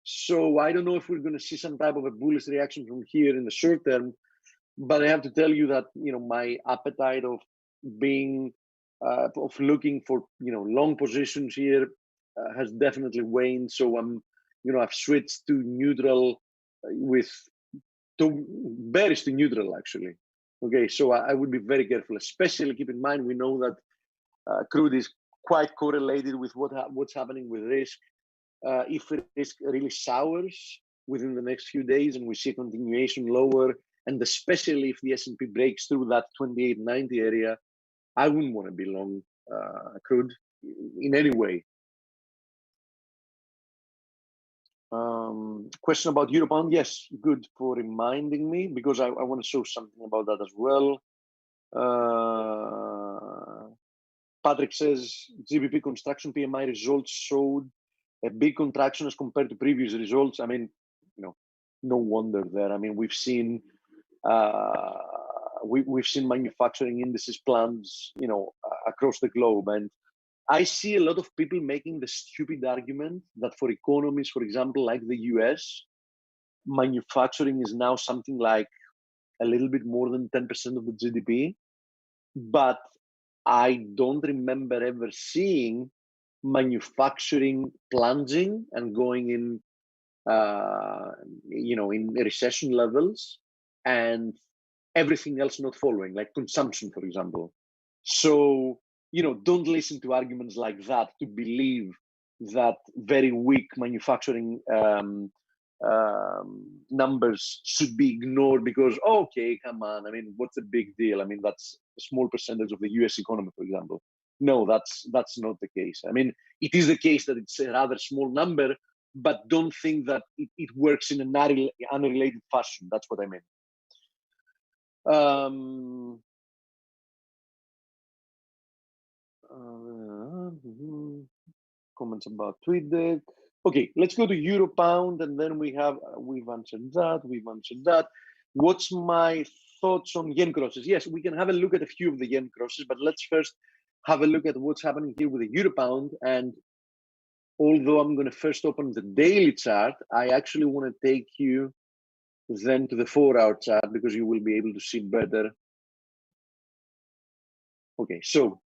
So I don't know if we're going to see some type of a bullish reaction from here in the short term, but I have to tell you that my appetite of being of looking for long positions here has definitely waned. So I'm I've switched to neutral to bearish to neutral actually. Okay, so I would be very careful, especially keep in mind we know that crude is quite correlated with what's happening with risk. If risk really sours within the next few days and we see a continuation lower, and especially if the S&P breaks through that 2890 area, I wouldn't want to be long crude in any way. Question about Euro pound. Yes, good for reminding me, because I want to show something about that as well. Patrick says GBP construction PMI results showed a big contraction as compared to previous results. I mean, no wonder there. I mean, we've seen we've seen manufacturing indices plunge, across the globe, and I see a lot of people making the stupid argument that for economies, for example, like the US, manufacturing is now something like a little bit more than 10% of the GDP. But I don't remember ever seeing manufacturing plunging and going in, in recession levels, and everything else not following, like consumption, for example. So, don't listen to arguments like that to believe that very weak manufacturing numbers should be ignored because, okay, come on, I mean, what's the big deal? I mean, that's a small percentage of the US economy, for example. No, that's not the case. I mean, it is the case that it's a rather small number, but don't think that it works in an unrelated fashion. That's what I mean. Comments about TweetDeck. Okay, let's go to Euro Pound, and then we've answered that. What's my thoughts on yen crosses? Yes, we can have a look at a few of the yen crosses, but let's first have a look at what's happening here with the Euro Pound. And although I'm going to first open the daily chart, I actually want to take you then to the 4-hour chart because you will be able to see better. Okay, so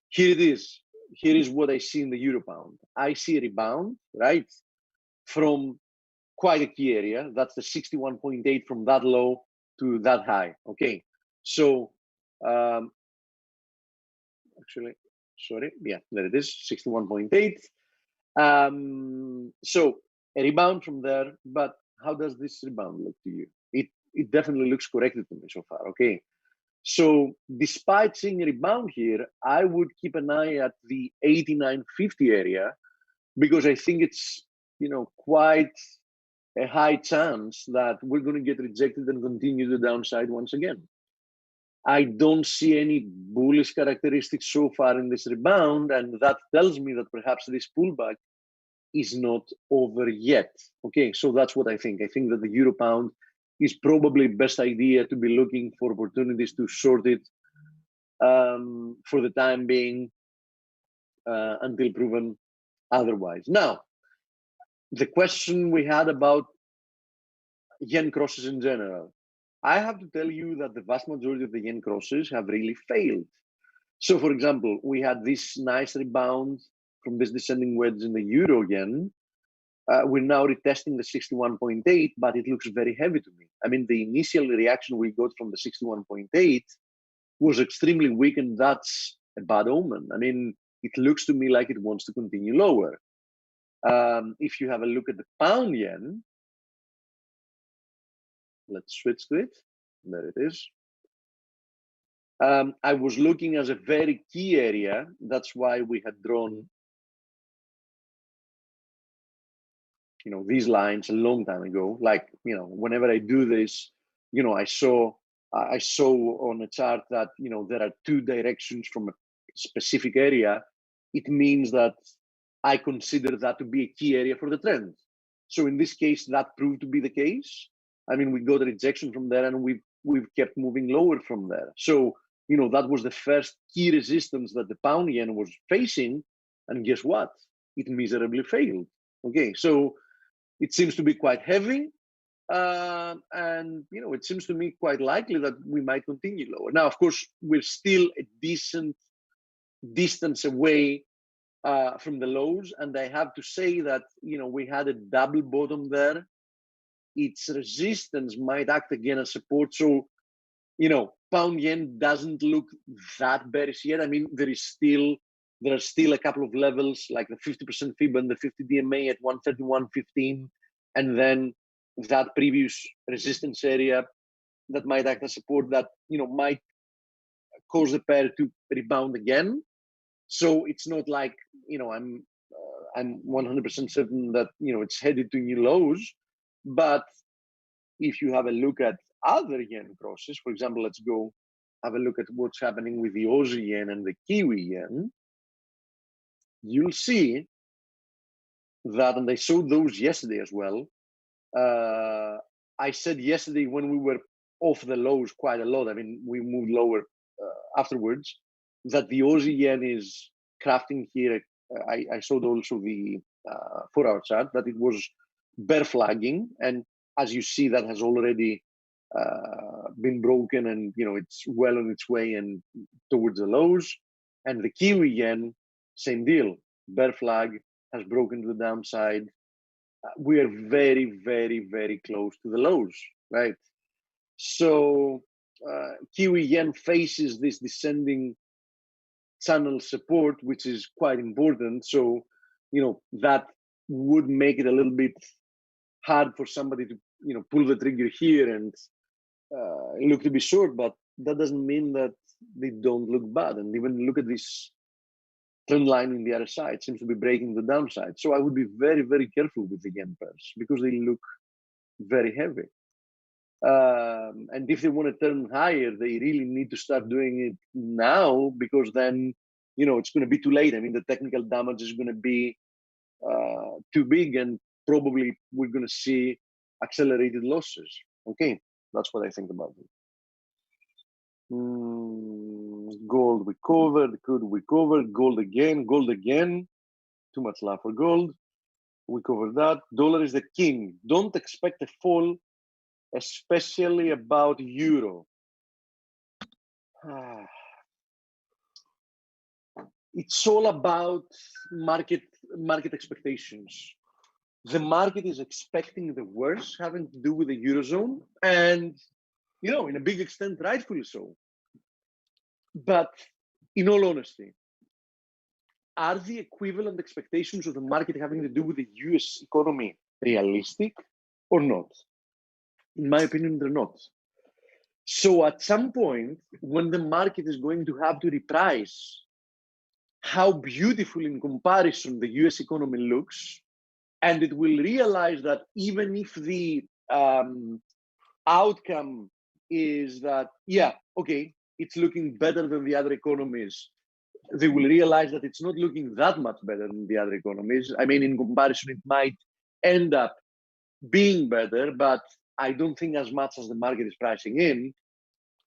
here it is. Here is what I see in the Euro Pound. I see a rebound, right, from quite a key area. That's the 61.8 from that low to that high. Okay, so actually, sorry, yeah, there it is, 61.8. So a rebound from there, but how does this rebound look to you? It definitely looks corrected to me so far. Okay. So despite seeing a rebound here, I would keep an eye at the 89.50 area because I think it's quite a high chance that we're going to get rejected and continue the downside once again. I don't see any bullish characteristics so far in this rebound, and that tells me that perhaps this pullback is not over yet. Okay, so that's what I think. I think that the Euro Pound is probably best idea to be looking for opportunities to short it for the time being until proven otherwise. Now, the question we had about yen crosses in general, I have to tell you that the vast majority of the yen crosses have really failed. So, for example, we had this nice rebound from this descending wedge in the euro yen. We're now retesting the 61.8, but it looks very heavy to me. I mean, the initial reaction we got from the 61.8 was extremely weak, and that's a bad omen. I mean, it looks to me like it wants to continue lower. If you have a look at the pound yen, let's switch to it. There it is. I was looking as a very key area. That's why we had drawn, these lines a long time ago. Like, whenever I do this, I saw on a chart that, there are two directions from a specific area. It means that I consider that to be a key area for the trend. So in this case, that proved to be the case. I mean, we got a rejection from there, and we've kept moving lower from there. So, that was the first key resistance that the pound yen was facing. And guess what? It miserably failed. Okay, so it seems to be quite heavy. And, it seems to me quite likely that we might continue lower. Now, of course, we're still a decent distance away from the lows. And I have to say that, we had a double bottom there. Its resistance might act again as support. So, pound yen doesn't look that bearish yet. I mean, there are still a couple of levels, like the 50% FIB and the 50 DMA at 131.15, and then that previous resistance area that might act as support that might cause the pair to rebound again. So it's not like I'm 100% certain that it's headed to new lows. But if you have a look at other yen crosses, for example, let's go have a look at what's happening with the Aussie yen and the Kiwi yen, you'll see that, and I showed those yesterday as well. I said yesterday when we were off the lows quite a lot, I mean, we moved lower afterwards, that the Aussie yen is crafting here. I showed also the 4-hour chart that it was bear flagging, and as you see, that has already been broken, and it's well on its way and towards the lows. And the Kiwi yen, same deal, bear flag, has broken to the downside. We are very, very, very close to the lows, right? So Kiwi yen faces this descending channel support, which is quite important. So that would make it a little bit hard for somebody to pull the trigger here and look to be short, but that doesn't mean that they don't look bad. And even look at this trend line in the other side, it seems to be breaking the downside. So I would be very, very careful with the yen pairs because they look very heavy. And if they want to turn higher, they really need to start doing it now, because then it's going to be too late. I mean, the technical damage is going to be too big, and probably we're going to see accelerated losses. Okay, that's what I think about it. Gold we covered, crude we covered, gold again. Too much love for gold. We covered that. Dollar is the king. Don't expect a fall, especially about euro. It's all about market expectations. The market is expecting the worst, having to do with the Eurozone, and in a big extent, rightfully so. But in all honesty, are the equivalent expectations of the market having to do with the US economy realistic or not? In my opinion, they're not. So at some point, when the market is going to have to reprice how beautiful in comparison the US economy looks, and it will realize that even if the outcome is that, yeah, okay, it's looking better than the other economies, they will realize that it's not looking that much better than the other economies. I mean, in comparison, it might end up being better, but I don't think as much as the market is pricing in.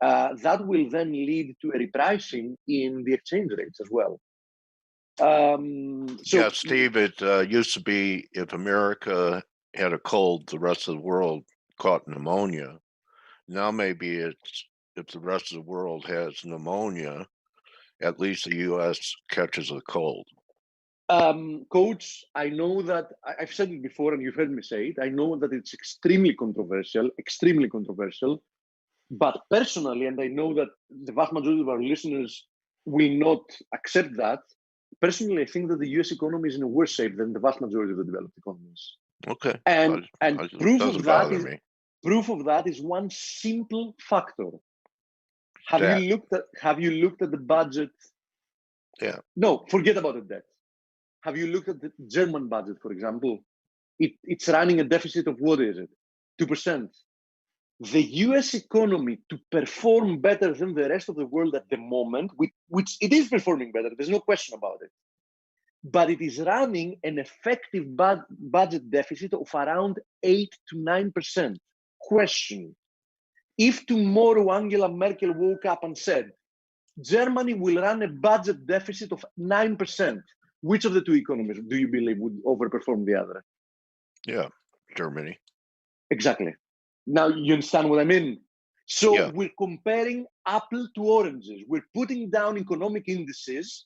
that will then lead to a repricing in the exchange rates as well. So yeah, Steve, it used to be if America had a cold, the rest of the world caught pneumonia. Now maybe it's if the rest of the world has pneumonia, at least the U.S. catches a cold. Coach, I know that I've said it before and you've heard me say it. I know that it's extremely controversial, but personally, and I know that the vast majority of our listeners will not accept that, personally, I think that the US economy is in a worse shape than the vast majority of the developed economies. Okay. And proof of that is me. one simple factor. Have you looked at the budget? Yeah. No, forget about the debt. Have you looked at the German budget, for example? It's running a deficit of, what is it? 2%. The US economy, to perform better than the rest of the world at the moment, which it is performing better, there's no question about it, but it is running an effective budget deficit of around 8 to 9%. Question: if tomorrow Angela Merkel woke up and said, Germany will run a budget deficit of 9%, which of the two economies do you believe would overperform the other? Yeah, Germany. Exactly. Now you understand what I mean? So we're comparing apple to oranges. We're putting down economic indices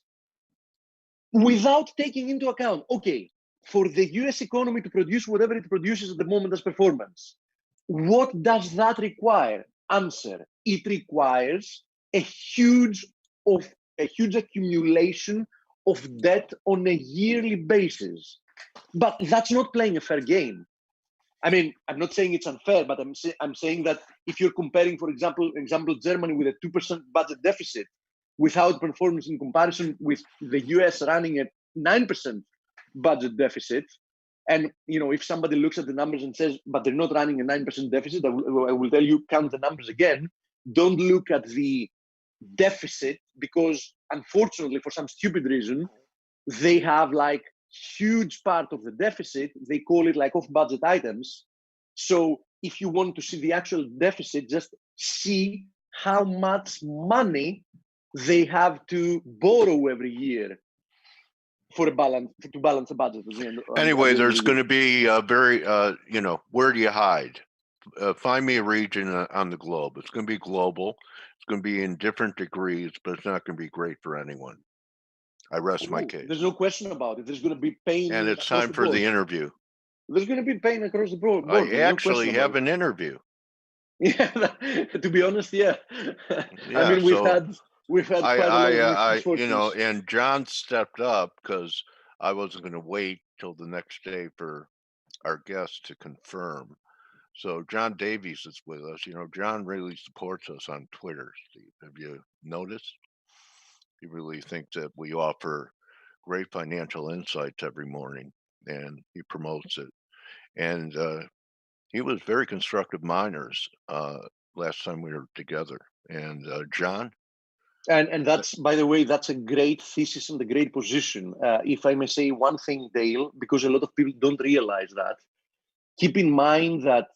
without taking into account, okay, for the US economy to produce whatever it produces at the moment as performance, what does that require? Answer: it requires a huge accumulation of debt on a yearly basis. But that's not playing a fair game. I mean, I'm not saying it's unfair, but I'm saying that if you're comparing, for example, Germany with a 2% budget deficit without performance in comparison with the US running a 9% budget deficit, and if somebody looks at the numbers and says, but they're not running a 9% deficit, I will tell you, count the numbers again. Don't look at the deficit, because unfortunately, for some stupid reason, they have like huge part of the deficit. They call it like off-budget items. So if you want to see the actual deficit, just see how much money they have to borrow every year to balance the budget. Anyway, there's going to be very, where do you hide? Find me a region on the globe. It's going to be global. It's going to be in different degrees, but it's not going to be great for anyone. I rest my case. There's no question about it. There's going to be pain. And it's time for the interview. There's going to be pain across the board. I actually have an interview. Yeah, to be honest, yeah. I mean, we've had quite a lot of and John stepped up because I wasn't going to wait till the next day for our guest to confirm. So John Davies is with us. John really supports us on Twitter, Steve. Have you noticed? He really thinks that we offer great financial insights every morning, and he promotes it. And he was very constructive miners last time we were together. And John? And that's, by the way, that's a great thesis and a great position. If I may say one thing, Dale, because a lot of people don't realize that, keep in mind that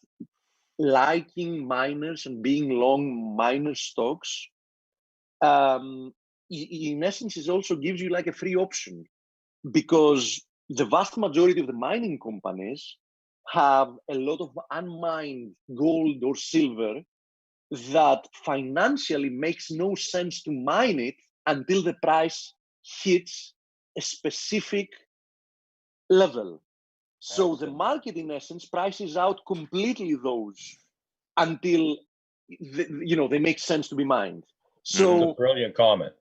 liking miners and being long miner stocks, in essence, it also gives you like a free option, because the vast majority of the mining companies have a lot of unmined gold or silver that financially makes no sense to mine it until the price hits a specific level. So the market, in essence, prices out completely those until they make sense to be mined. So that's a brilliant comment.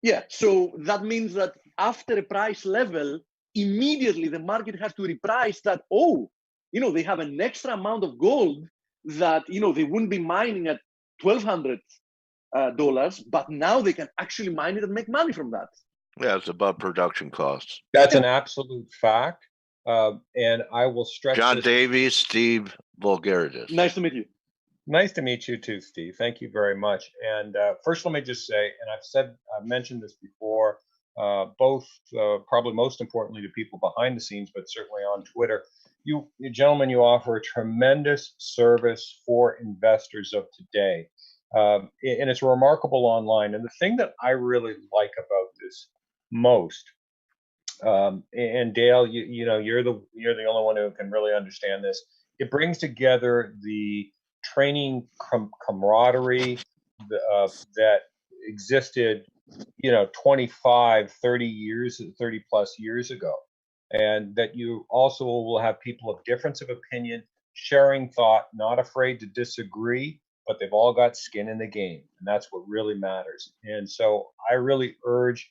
Yeah, so that means that after a price level, immediately the market has to reprice that. They have an extra amount of gold that they wouldn't be mining at $1,200, but now they can actually mine it and make money from that. Yeah, it's above production costs. That's an absolute fact. And I will stress John Davies, Steve Vulgaridis. Nice to meet you. Nice to meet you too, Steve. Thank you very much. And first, let me just say, and I've mentioned this before, both probably most importantly to people behind the scenes, but certainly on Twitter, you gentlemen, you offer a tremendous service for investors of today. and it's remarkable online. And the thing that I really like about this most, and Dale, you know, you're the only one who can really understand this. It brings together the training camaraderie that existed, you know, 25, 30 years, 30 plus years ago. And that you also will have people of difference of opinion, sharing thought, not afraid to disagree, but they've all got skin in the game. And that's what really matters. And so I really urge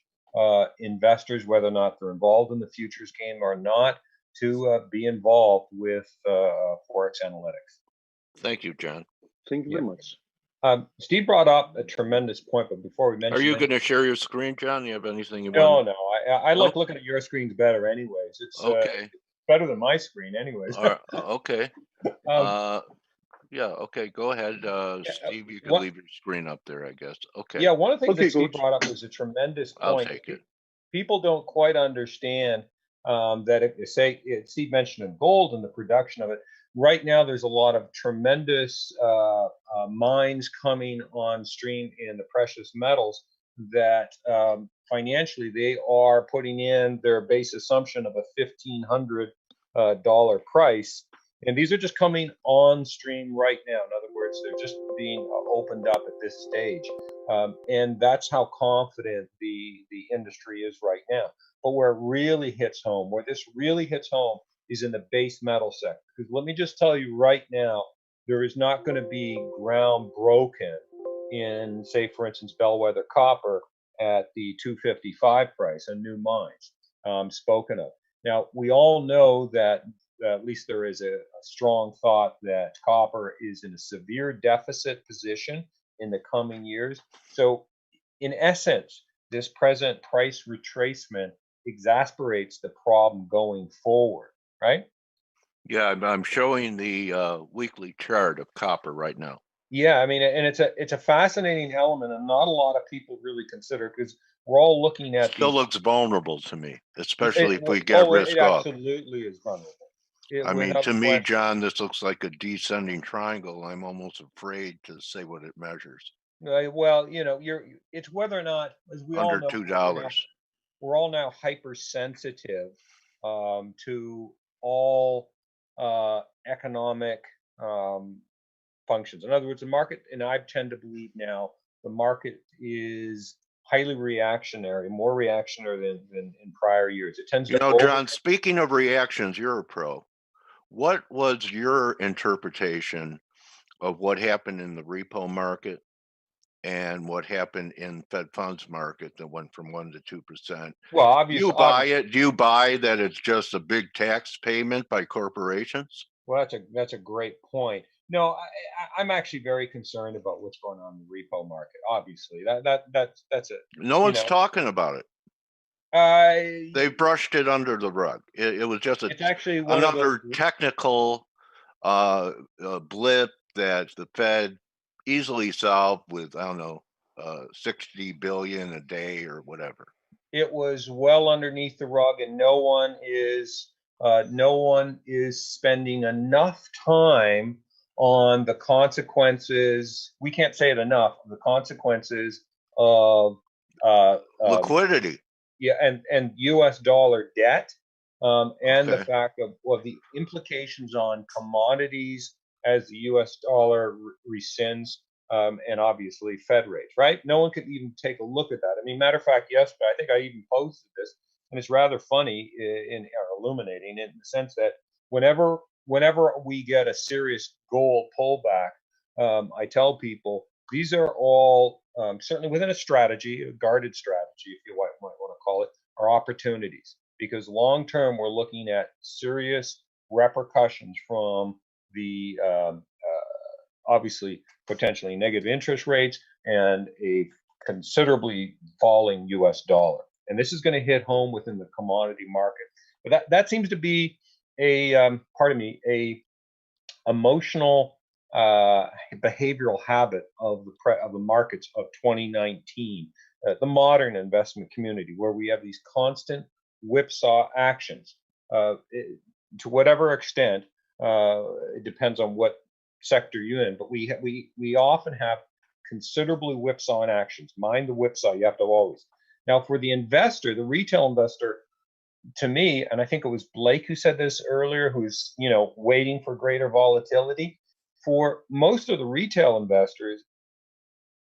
investors, whether or not they're involved in the futures game or not, to be involved with ForexAnalytix. Thank you, John. Thank you very much. Steve brought up a tremendous point, but before we mention, are you going to share your screen, John? You have anything you no, want? No, I like looking at your screens better, anyways. It's okay. Better than my screen, anyways. Okay. Yeah. Okay. Go ahead, Steve. You can leave your screen up there, I guess. Okay. Yeah. One of the things that Steve brought up was a tremendous point. I'll take it. People don't quite understand that if Steve mentioned gold and the production of it. Right now, there's a lot of tremendous mines coming on stream in the precious metals that financially they are putting in their base assumption of a $1,500 price. And these are just coming on stream right now. In other words, they're just being opened up at this stage. And that's how confident the industry is right now. But where it really hits home, where this really hits home, is in the base metal sector. Because let me just tell you right now, there is not going to be ground broken in, say, for instance, bellwether copper at the 255 price, a new mines spoken of. Now, we all know that at least there is a strong thought that copper is in a severe deficit position in the coming years. So in essence, this present price retracement exasperates the problem going forward, right? Yeah, I'm showing the weekly chart of copper right now. Yeah, I mean, and it's a fascinating element, and not a lot of people really consider, because we're all looking at still looks vulnerable to me, especially if we get risk off. It absolutely is vulnerable. I mean, to me, John, this looks like a descending triangle. I'm almost afraid to say what it measures. Well, you know, it's whether or not, as we all know, $2. We're all now hypersensitive to all economic functions. In other words, the market, and I tend to believe now, the market is highly reactionary, more reactionary than in prior years. It tends to, John, speaking of reactions, you're a pro. What was your interpretation of what happened in the repo market and what happened in Fed funds market that went from 1% to 2%? Well, obviously, do you buy it? Do you buy that it's just a big tax payment by corporations? Well, that's a great point. No, I'm actually very concerned about what's going on in the repo market. Obviously, that's it. No one's talking about it. They brushed it under the rug. It was just it's actually another technical blip that the Fed easily solved with, I don't know, 60 billion a day or whatever. It was well underneath the rug, and no one is spending enough time on the consequences. We can't say it enough. The consequences of liquidity. Yeah, and U.S. dollar debt, and the fact of the implications on commodities as the U.S. dollar rescinds, and obviously Fed rates, right? No one could even take a look at that. I mean, matter of fact, yesterday, I think I even posted this, and it's rather funny or illuminating in the sense that whenever we get a serious gold pullback, I tell people these are all certainly within a strategy, a guarded strategy, if you might want to call it, are opportunities. Because long term, we're looking at serious repercussions from the obviously potentially negative interest rates and a considerably falling U.S. dollar. And this is going to hit home within the commodity market. But that seems to be a emotional behavioral habit of the markets of 2019, the modern investment community, where we have these constant whipsaw actions. To whatever extent, it depends on what sector you're in, but we often have considerably whipsawing actions. Mind the whipsaw. You have to always. Now, for the investor, the retail investor, to me, and I think it was Blake who said this earlier, who's, you know, waiting for greater volatility. For most of the retail investors,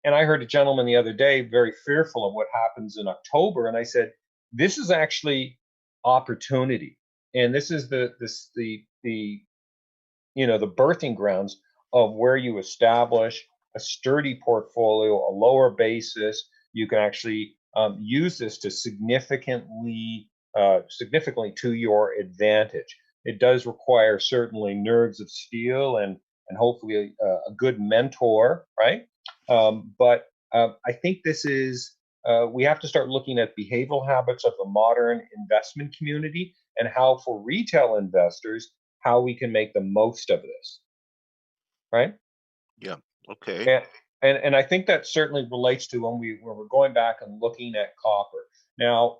and I heard a gentleman the other day very fearful of what happens in October, and I said, this is actually opportunity, and this is the you know, the birthing grounds of where you establish a sturdy portfolio, a lower basis. You can actually use this to significantly to your advantage. It does require certainly nerves of steel and hopefully a good mentor, right? But I think this is we have to start looking at behavioral habits of the modern investment community and how, for retail investors, how we can make the most of this, right? Yeah. Okay. And I think that certainly relates to when we're going back and looking at copper. Now,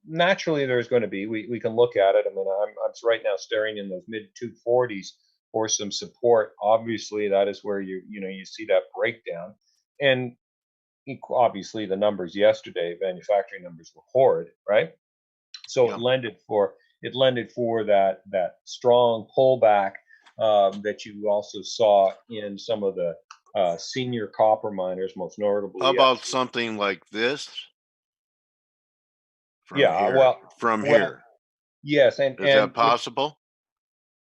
naturally, there's going to be we can look at it. I mean, I'm right now staring in those mid 240s for some support. Obviously, that is where you see that breakdown, and obviously the numbers yesterday, manufacturing numbers were horrid, right? So Yeah. it lended for that strong pullback that you also saw in some of the senior copper miners, most notably. How about something like this? From here. Yes, and is that possible?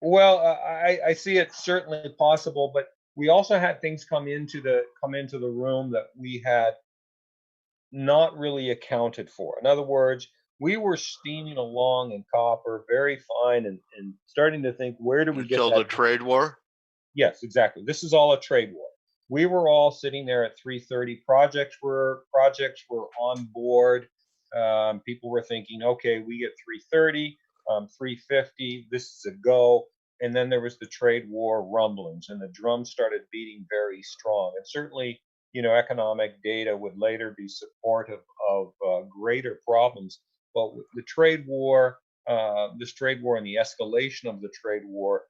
Well, I see it certainly possible, but we also had things come into the room that we had not really accounted for. In other words, we were steaming along in copper, very fine, and starting to think, where do we get until the trade war? Yes, exactly. This is all a trade war. We were all sitting there at 330. Projects were on board. People were thinking, okay, we get 330, 350. This is a go. And then there was the trade war rumblings, and the drums started beating very strong. And certainly, economic data would later be supportive of greater problems. But the trade war, this trade war and the escalation of the trade war,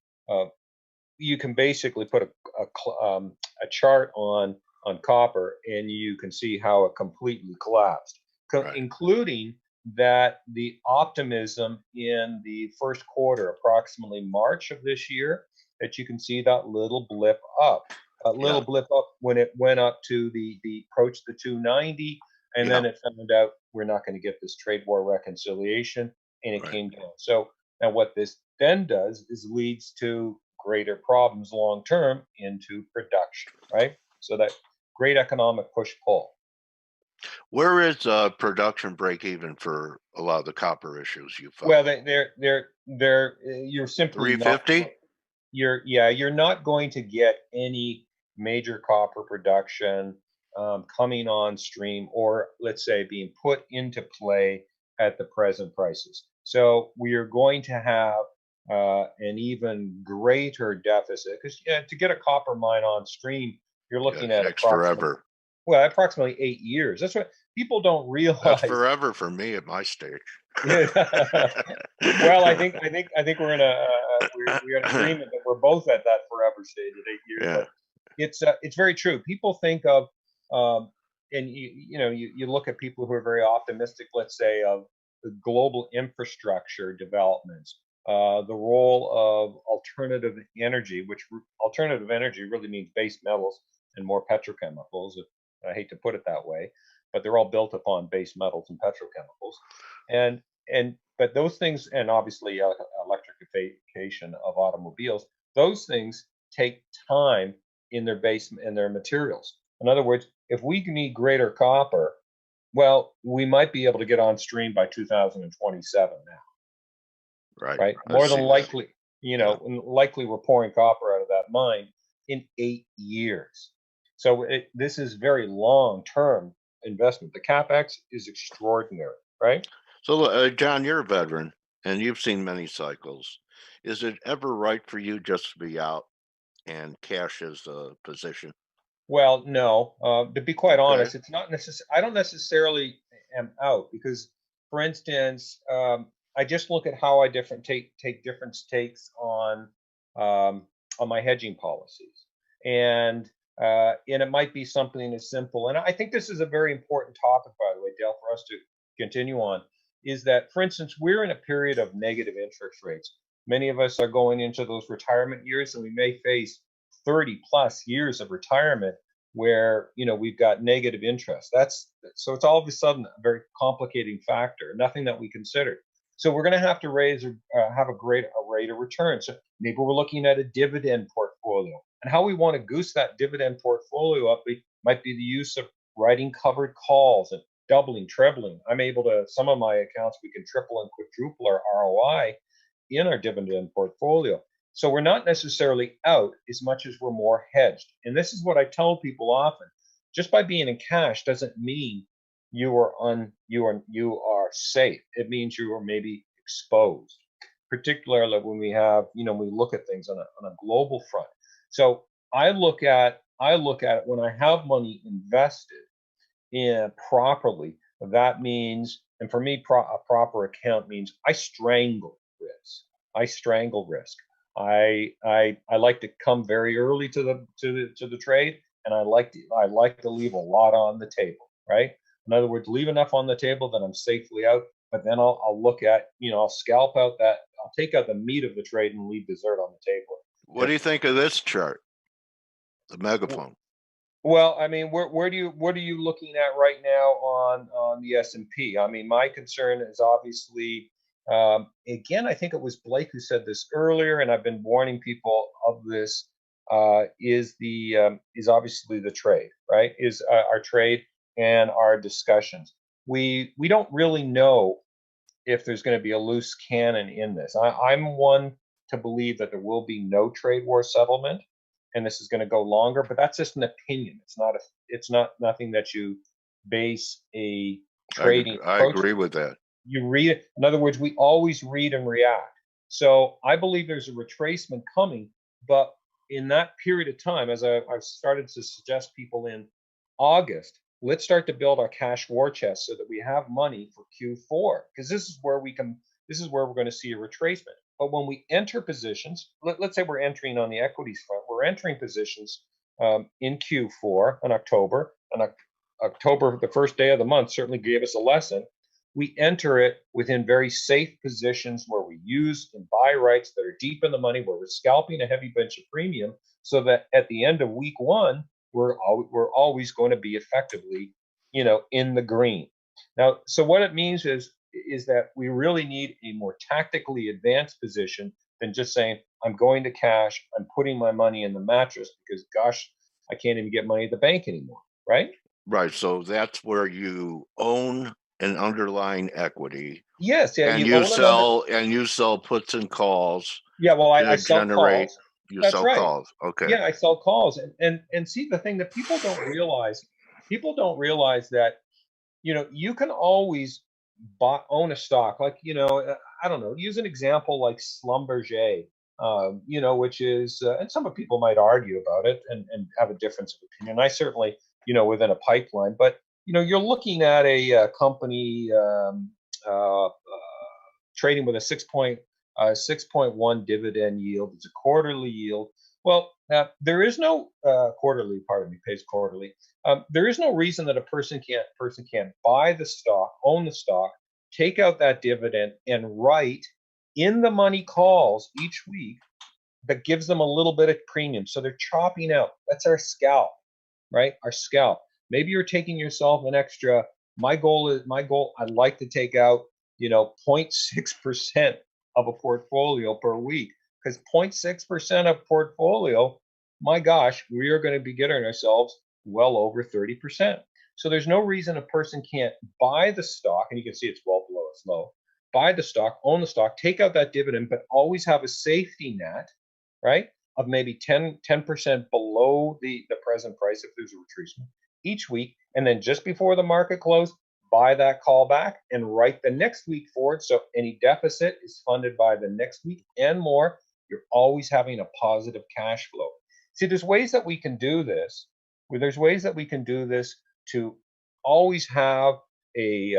you can basically put a chart on copper, and you can see how it completely collapsed, Right. including that the optimism in the first quarter, approximately March of this year, that you can see that little blip up. Blip up when it went up to the approach the 290, and then it found out we're not going to get this trade war reconciliation, and it came down. So now what this then does is leads to greater problems long term into production, right? So that great economic push-pull. Where is production break even for a lot of the copper issues you found? Well, they're you're simply 350. You're not going to get any major copper production coming on stream, or let's say being put into play at the present prices. So we are going to have an even greater deficit, because to get a copper mine on stream, you're looking at forever. Well, approximately 8 years. That's what people don't realize. That's forever for me at my stage. Well, I think we're in an agreement that we're both at that forever stage at 8 years. Yeah. But it's very true. People think of and you look at people who are very optimistic, let's say, of the global infrastructure developments, the role of alternative energy, which alternative energy really means base metals and more petrochemicals. I hate to put it that way, but they're all built upon base metals and petrochemicals, but those things, and obviously electrification of automobiles, those things take time in their materials. In other words, if we need greater copper, well, we might be able to get on stream by 2027 now. Right. More than likely, likely we're pouring copper out of that mine in 8 years. So this is very long-term investment. The CapEx is extraordinary, right? So, John, you're a veteran, and you've seen many cycles. Is it ever right for you just to be out and cash as a position? Well, no. To be quite honest, it's not necessary. I don't necessarily am out, because, for instance, I just look at how I take different takes on my hedging policies, and And it might be something as simple. And I think this is a very important topic, by the way, Dale, for us to continue on, is that, for instance, we're in a period of negative interest rates. Many of us are going into those retirement years, and we may face 30 plus years of retirement where, you know, we've got negative interest. So it's all of a sudden a very complicating factor, nothing that we considered. So we're going to have to have a great rate of return. So maybe we're looking at a dividend portfolio, and how we want to goose that dividend portfolio up might be the use of writing covered calls and doubling, trebling. I'm able to, some of my accounts, we can triple and quadruple our ROI in our dividend portfolio. So we're not necessarily out as much as we're more hedged. And this is what I tell people often. Just by being in cash doesn't mean you are safe. It means you are maybe exposed, particularly when we have, you know, we look at things on a global front. So I look at it when I have money invested in properly. That means, and for me, a proper account means I strangle risk. I strangle risk. I like to come very early to the trade, and I like to leave a lot on the table, right? In other words, leave enough on the table that I'm safely out, but then I'll look at, you know, I'll scalp out I'll take out the meat of the trade and leave dessert on the table. What do you think of this chart? The megaphone. Well, I mean, what are you looking at right now on the S&P? I mean, my concern is obviously, again, I think it was Blake who said this earlier, and I've been warning people of this, is obviously the trade, right? Is our trade and our discussions. We don't really know if there's going to be a loose cannon in this. I'm one to believe that there will be no trade war settlement, and this is going to go longer, but that's just an opinion. It's not nothing that you base a trading I agree with that. You read it. In other words, we always read and react. So I believe there's a retracement coming, but in that period of time, as I've started to suggest people in August, let's start to build our cash war chest so that we have money for Q4, because this is where we're going to see a retracement. But when we enter positions, let's say we're entering on the equities front, we're entering positions in Q4 in October, and October, the first day of the month, certainly gave us a lesson. We enter it within very safe positions where we use and buy rights that are deep in the money, where we're scalping a heavy bunch of premium, so that at the end of week one, we're always going to be effectively, you know, in the green. Now, so what it means is that we really need a more tactically advanced position than just saying, I'm going to cash, I'm putting my money in the mattress because, gosh, I can't even get money at the bank anymore, right? Right. So that's where you own an underlying equity. Yes, yeah. And you sell puts and calls. Yeah, well, I sell calls. That's sell right. Calls. Okay. Yeah, I sell calls, and see, the thing that people don't realize that, you know, you can always own a stock. Like, you know, I don't know, use an example like Schlumberger, you know, which is, and some people might argue about it and have a difference of opinion. I certainly, you know, within a pipeline, but, you know, you're looking at a company trading with a 6.1 dividend yield. It's a quarterly yield. Well, there is no quarterly, pardon me, pays quarterly. There is no reason that a person can't buy the stock, own the stock, take out that dividend, and write in the money calls each week that gives them a little bit of premium. So they're chopping out. That's our scalp, right? Our scalp. Maybe you're taking yourself an extra. My goal, I'd like to take out, you know, 0.6% of a portfolio per week, because 0.6% of portfolio, my gosh, we are going to be getting ourselves well over 30%. So there's no reason a person can't buy the stock, and you can see it's well below its low. Buy the stock, own the stock, take out that dividend, but always have a safety net, right, of maybe 10% below the present price if there's a retracement each week, and then just before the market close, buy that call back and write the next week forward. So any deficit is funded by the next week and more. You're always having a positive cash flow. See, there's ways that we can do this. There's ways that we can do this to always have a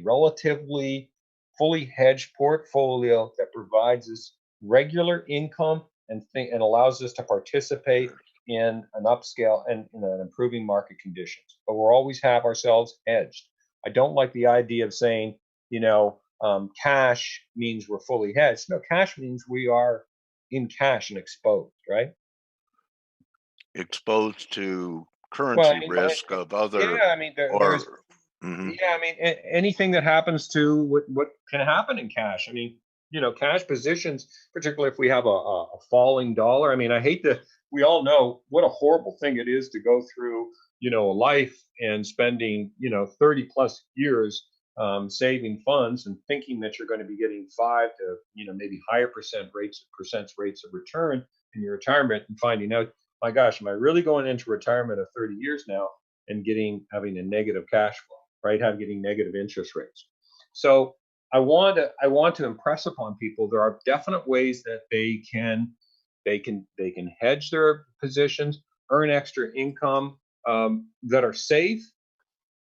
relatively fully hedged portfolio that provides us regular income and allows us to participate in an upscale and in an improving market conditions, but we'll always have ourselves hedged. I don't like the idea of saying, cash means we're fully hedged. No, cash means we are in cash and exposed, right? Exposed to Well, currency risk of other, yeah, I mean, there's, yeah, I mean, anything that happens to what can happen in cash. I mean, cash positions, particularly if we have a falling dollar. I mean, we all know what a horrible thing it is to go through, a life and spending, 30 plus years saving funds and thinking that you're going to be getting 5 to, maybe higher percent rates of return in your retirement, and finding out, my gosh, am I really going into retirement of 30 years now and having a negative cash flow, right? Getting negative interest rates. So I want to impress upon people there are definite ways that they can hedge their positions, earn extra income that are safe,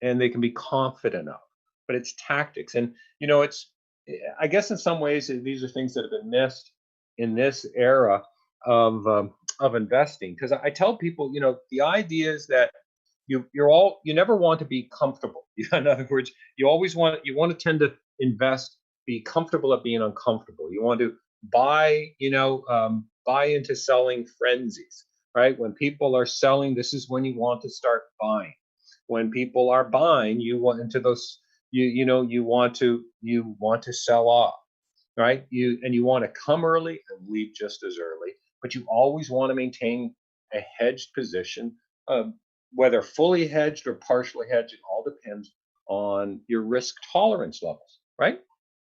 and they can be confident of. But it's tactics, and I guess in some ways these are things that have been missed in this era of investing. Because I tell people, the idea is that you never want to be comfortable. In other words, you want to tend to invest, be comfortable at being uncomfortable. You want to buy into selling frenzies, right? When people are selling, this is when you want to start buying. When people are buying, you want into those, you want to sell off, right? You want to come early and leave just as early, but you always want to maintain a hedged position, whether fully hedged or partially hedged. It all depends on your risk tolerance levels, right?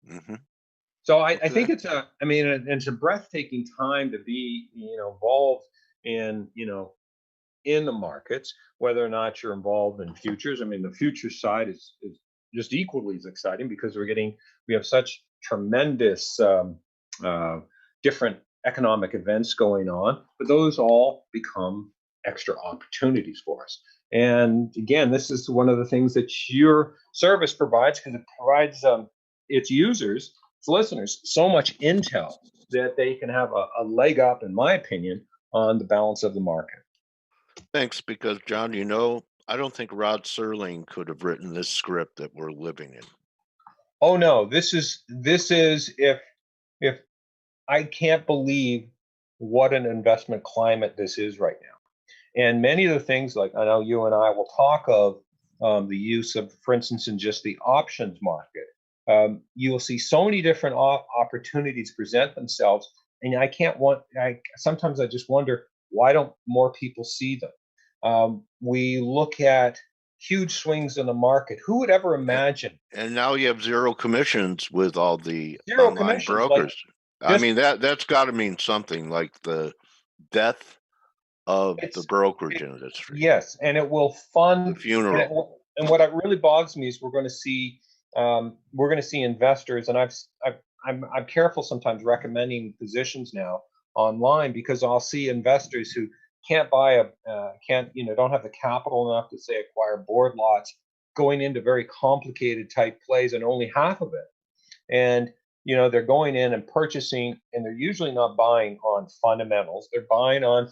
Mm-hmm. So I think it's a breathtaking time to be, involved in, in the markets, whether or not you're involved in futures. I mean, the futures side is just equally as exciting because we have such tremendous different economic events going on, but those all become extra opportunities for us. And again, this is one of the things that your service provides, because it provides its users, its listeners, so much intel that they can have a leg up, in my opinion, on the balance of the market. Thanks, because John, I don't think Rod Serling could have written this script that we're living in. Oh no, this is if I can't believe what an investment climate this is right now. And many of the things, like I know you and I will talk of the use of, for instance, in just the options market, you will see so many different opportunities present themselves, and sometimes I just wonder, why don't more people see them? We look at huge swings in the market. Who would ever imagine? And now you have zero commissions with all the online brokers. I mean, that's got to mean something, like the death of the brokerage industry. Yes, and it will fund the funeral. And what really bothers me is we're going to see investors, and I'm careful sometimes recommending positions now online, because I'll see investors who can't buy don't have the capital enough to, say, acquire board lots, going into very complicated type plays, and only half of it. And they're going in and purchasing, and they're usually not buying on fundamentals. They're buying on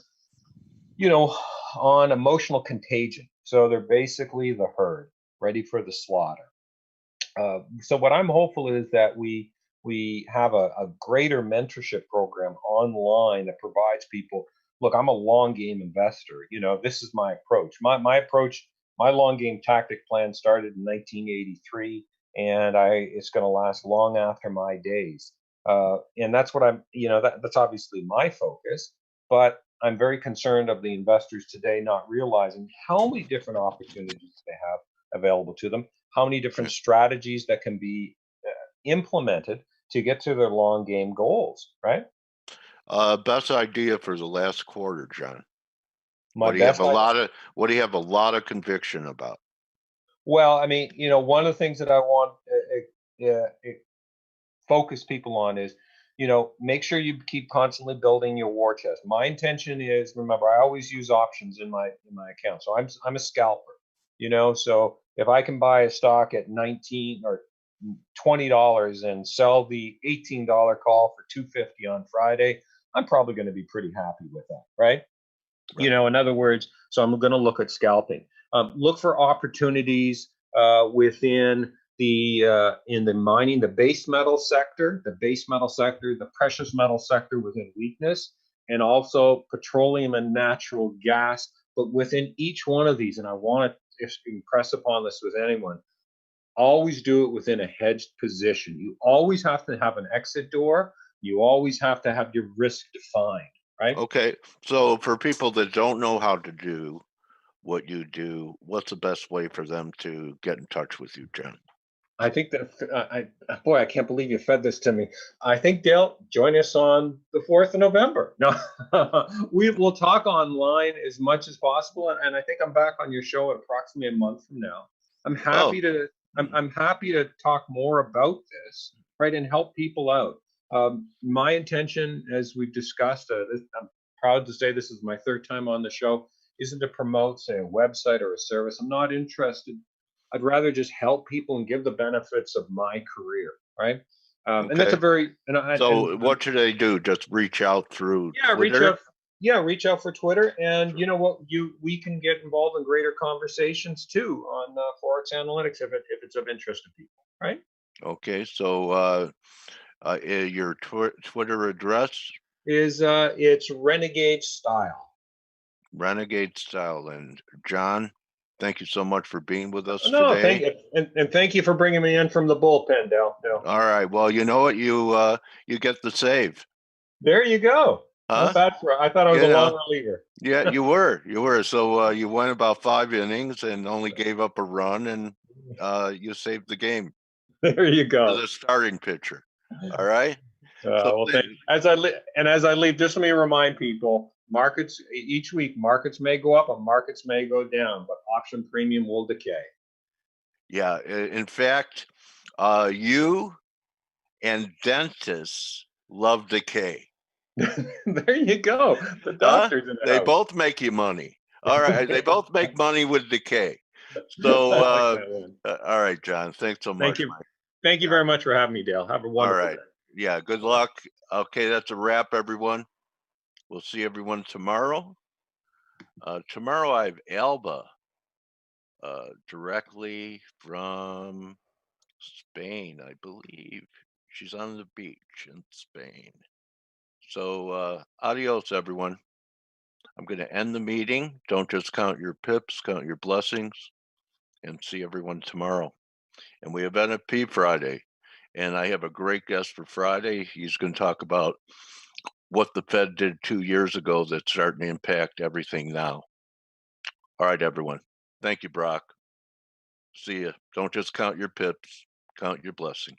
on emotional contagion. So they're basically the herd, ready for the slaughter. So what I'm hopeful is that we have a greater mentorship program online that provides people, look, I'm a long game investor. This is my approach. My approach, my long game tactic plan started in 1983, and it's going to last long after my days. And that's what that's obviously my focus, but I'm very concerned of the investors today not realizing how many different opportunities they have available to them, how many different strategies that can be implemented to get to their long game goals, right? Best idea for the last quarter, John. What do you have a lot of conviction about? Well, I mean, one of the things that I want focus people on is, make sure you keep constantly building your war chest. My intention is, remember, I always use options in my account. So I'm a scalper, so if I can buy a stock at $19 or $20 and sell the $18 call for $2.50 on Friday, I'm probably going to be pretty happy with that, right? You know, in other words, so I'm going to look at scalping. Look for opportunities within the in the mining, the base metal sector, the precious metal sector within weakness, and also petroleum and natural gas. But within each one of these, and I want to impress upon this with anyone, always do it within a hedged position. You always have to have an exit door. You always have to have your risk defined, right? Okay. So for people that don't know how to do what you do, what's the best way for them to get in touch with you, Jen? I think that, boy, I can't believe you fed this to me. I think, Dale, join us on the 4th of November. No, we will talk online as much as possible. And I think I'm back on your show at approximately a month from now. I'm happy to, I'm happy to talk more about this, right, and help people out. My intention, as we've discussed, I'm proud to say this is my 3rd time on the show, isn't to promote, say, a website or a service. I'm not interested. I'd rather just help people and give the benefits of my career, right? And that's a very. So what should they do? Just reach out through Twitter? Reach out for Twitter, and you know what? We can get involved in greater conversations too on ForexAnalytix if it's of interest to people, right? Okay, so your Twitter address is it's Renegade Style. Renegade Style. And John, thank you so much for being with us today. Thank you, and thank you for bringing me in from the bullpen, Dale. All right. Well, you know what? You get the save. There you go. Not bad I thought I was a long reliever. Yeah, you were. You were. So you went about 5 innings and only gave up a run, and you saved the game. There you go. As a starting pitcher. All right. Well, as I leave, just let me remind people: markets each week, markets may go up and markets may go down, but option premium will decay. Yeah. In fact, you and dentists love decay. There you go. The doctors in the they house. both make you money. All right. They both make money with decay. So, all right, John. Thanks so much. Thank you. Thank you very much for having me, Dale. Have a wonderful day. Yeah. Good luck. Okay. That's a wrap, everyone. We'll see everyone tomorrow. Tomorrow I have Alba directly from Spain, I believe. She's on the beach in Spain. So adios, everyone. I'm going to end the meeting. Don't just count your pips, count your blessings, and see everyone tomorrow. And we have NFP Friday, and I have a great guest for Friday. He's going to talk about what the Fed did 2 years ago that's starting to impact everything now. All right, everyone. Thank you, Brock. See ya. Don't just count your pips, count your blessings.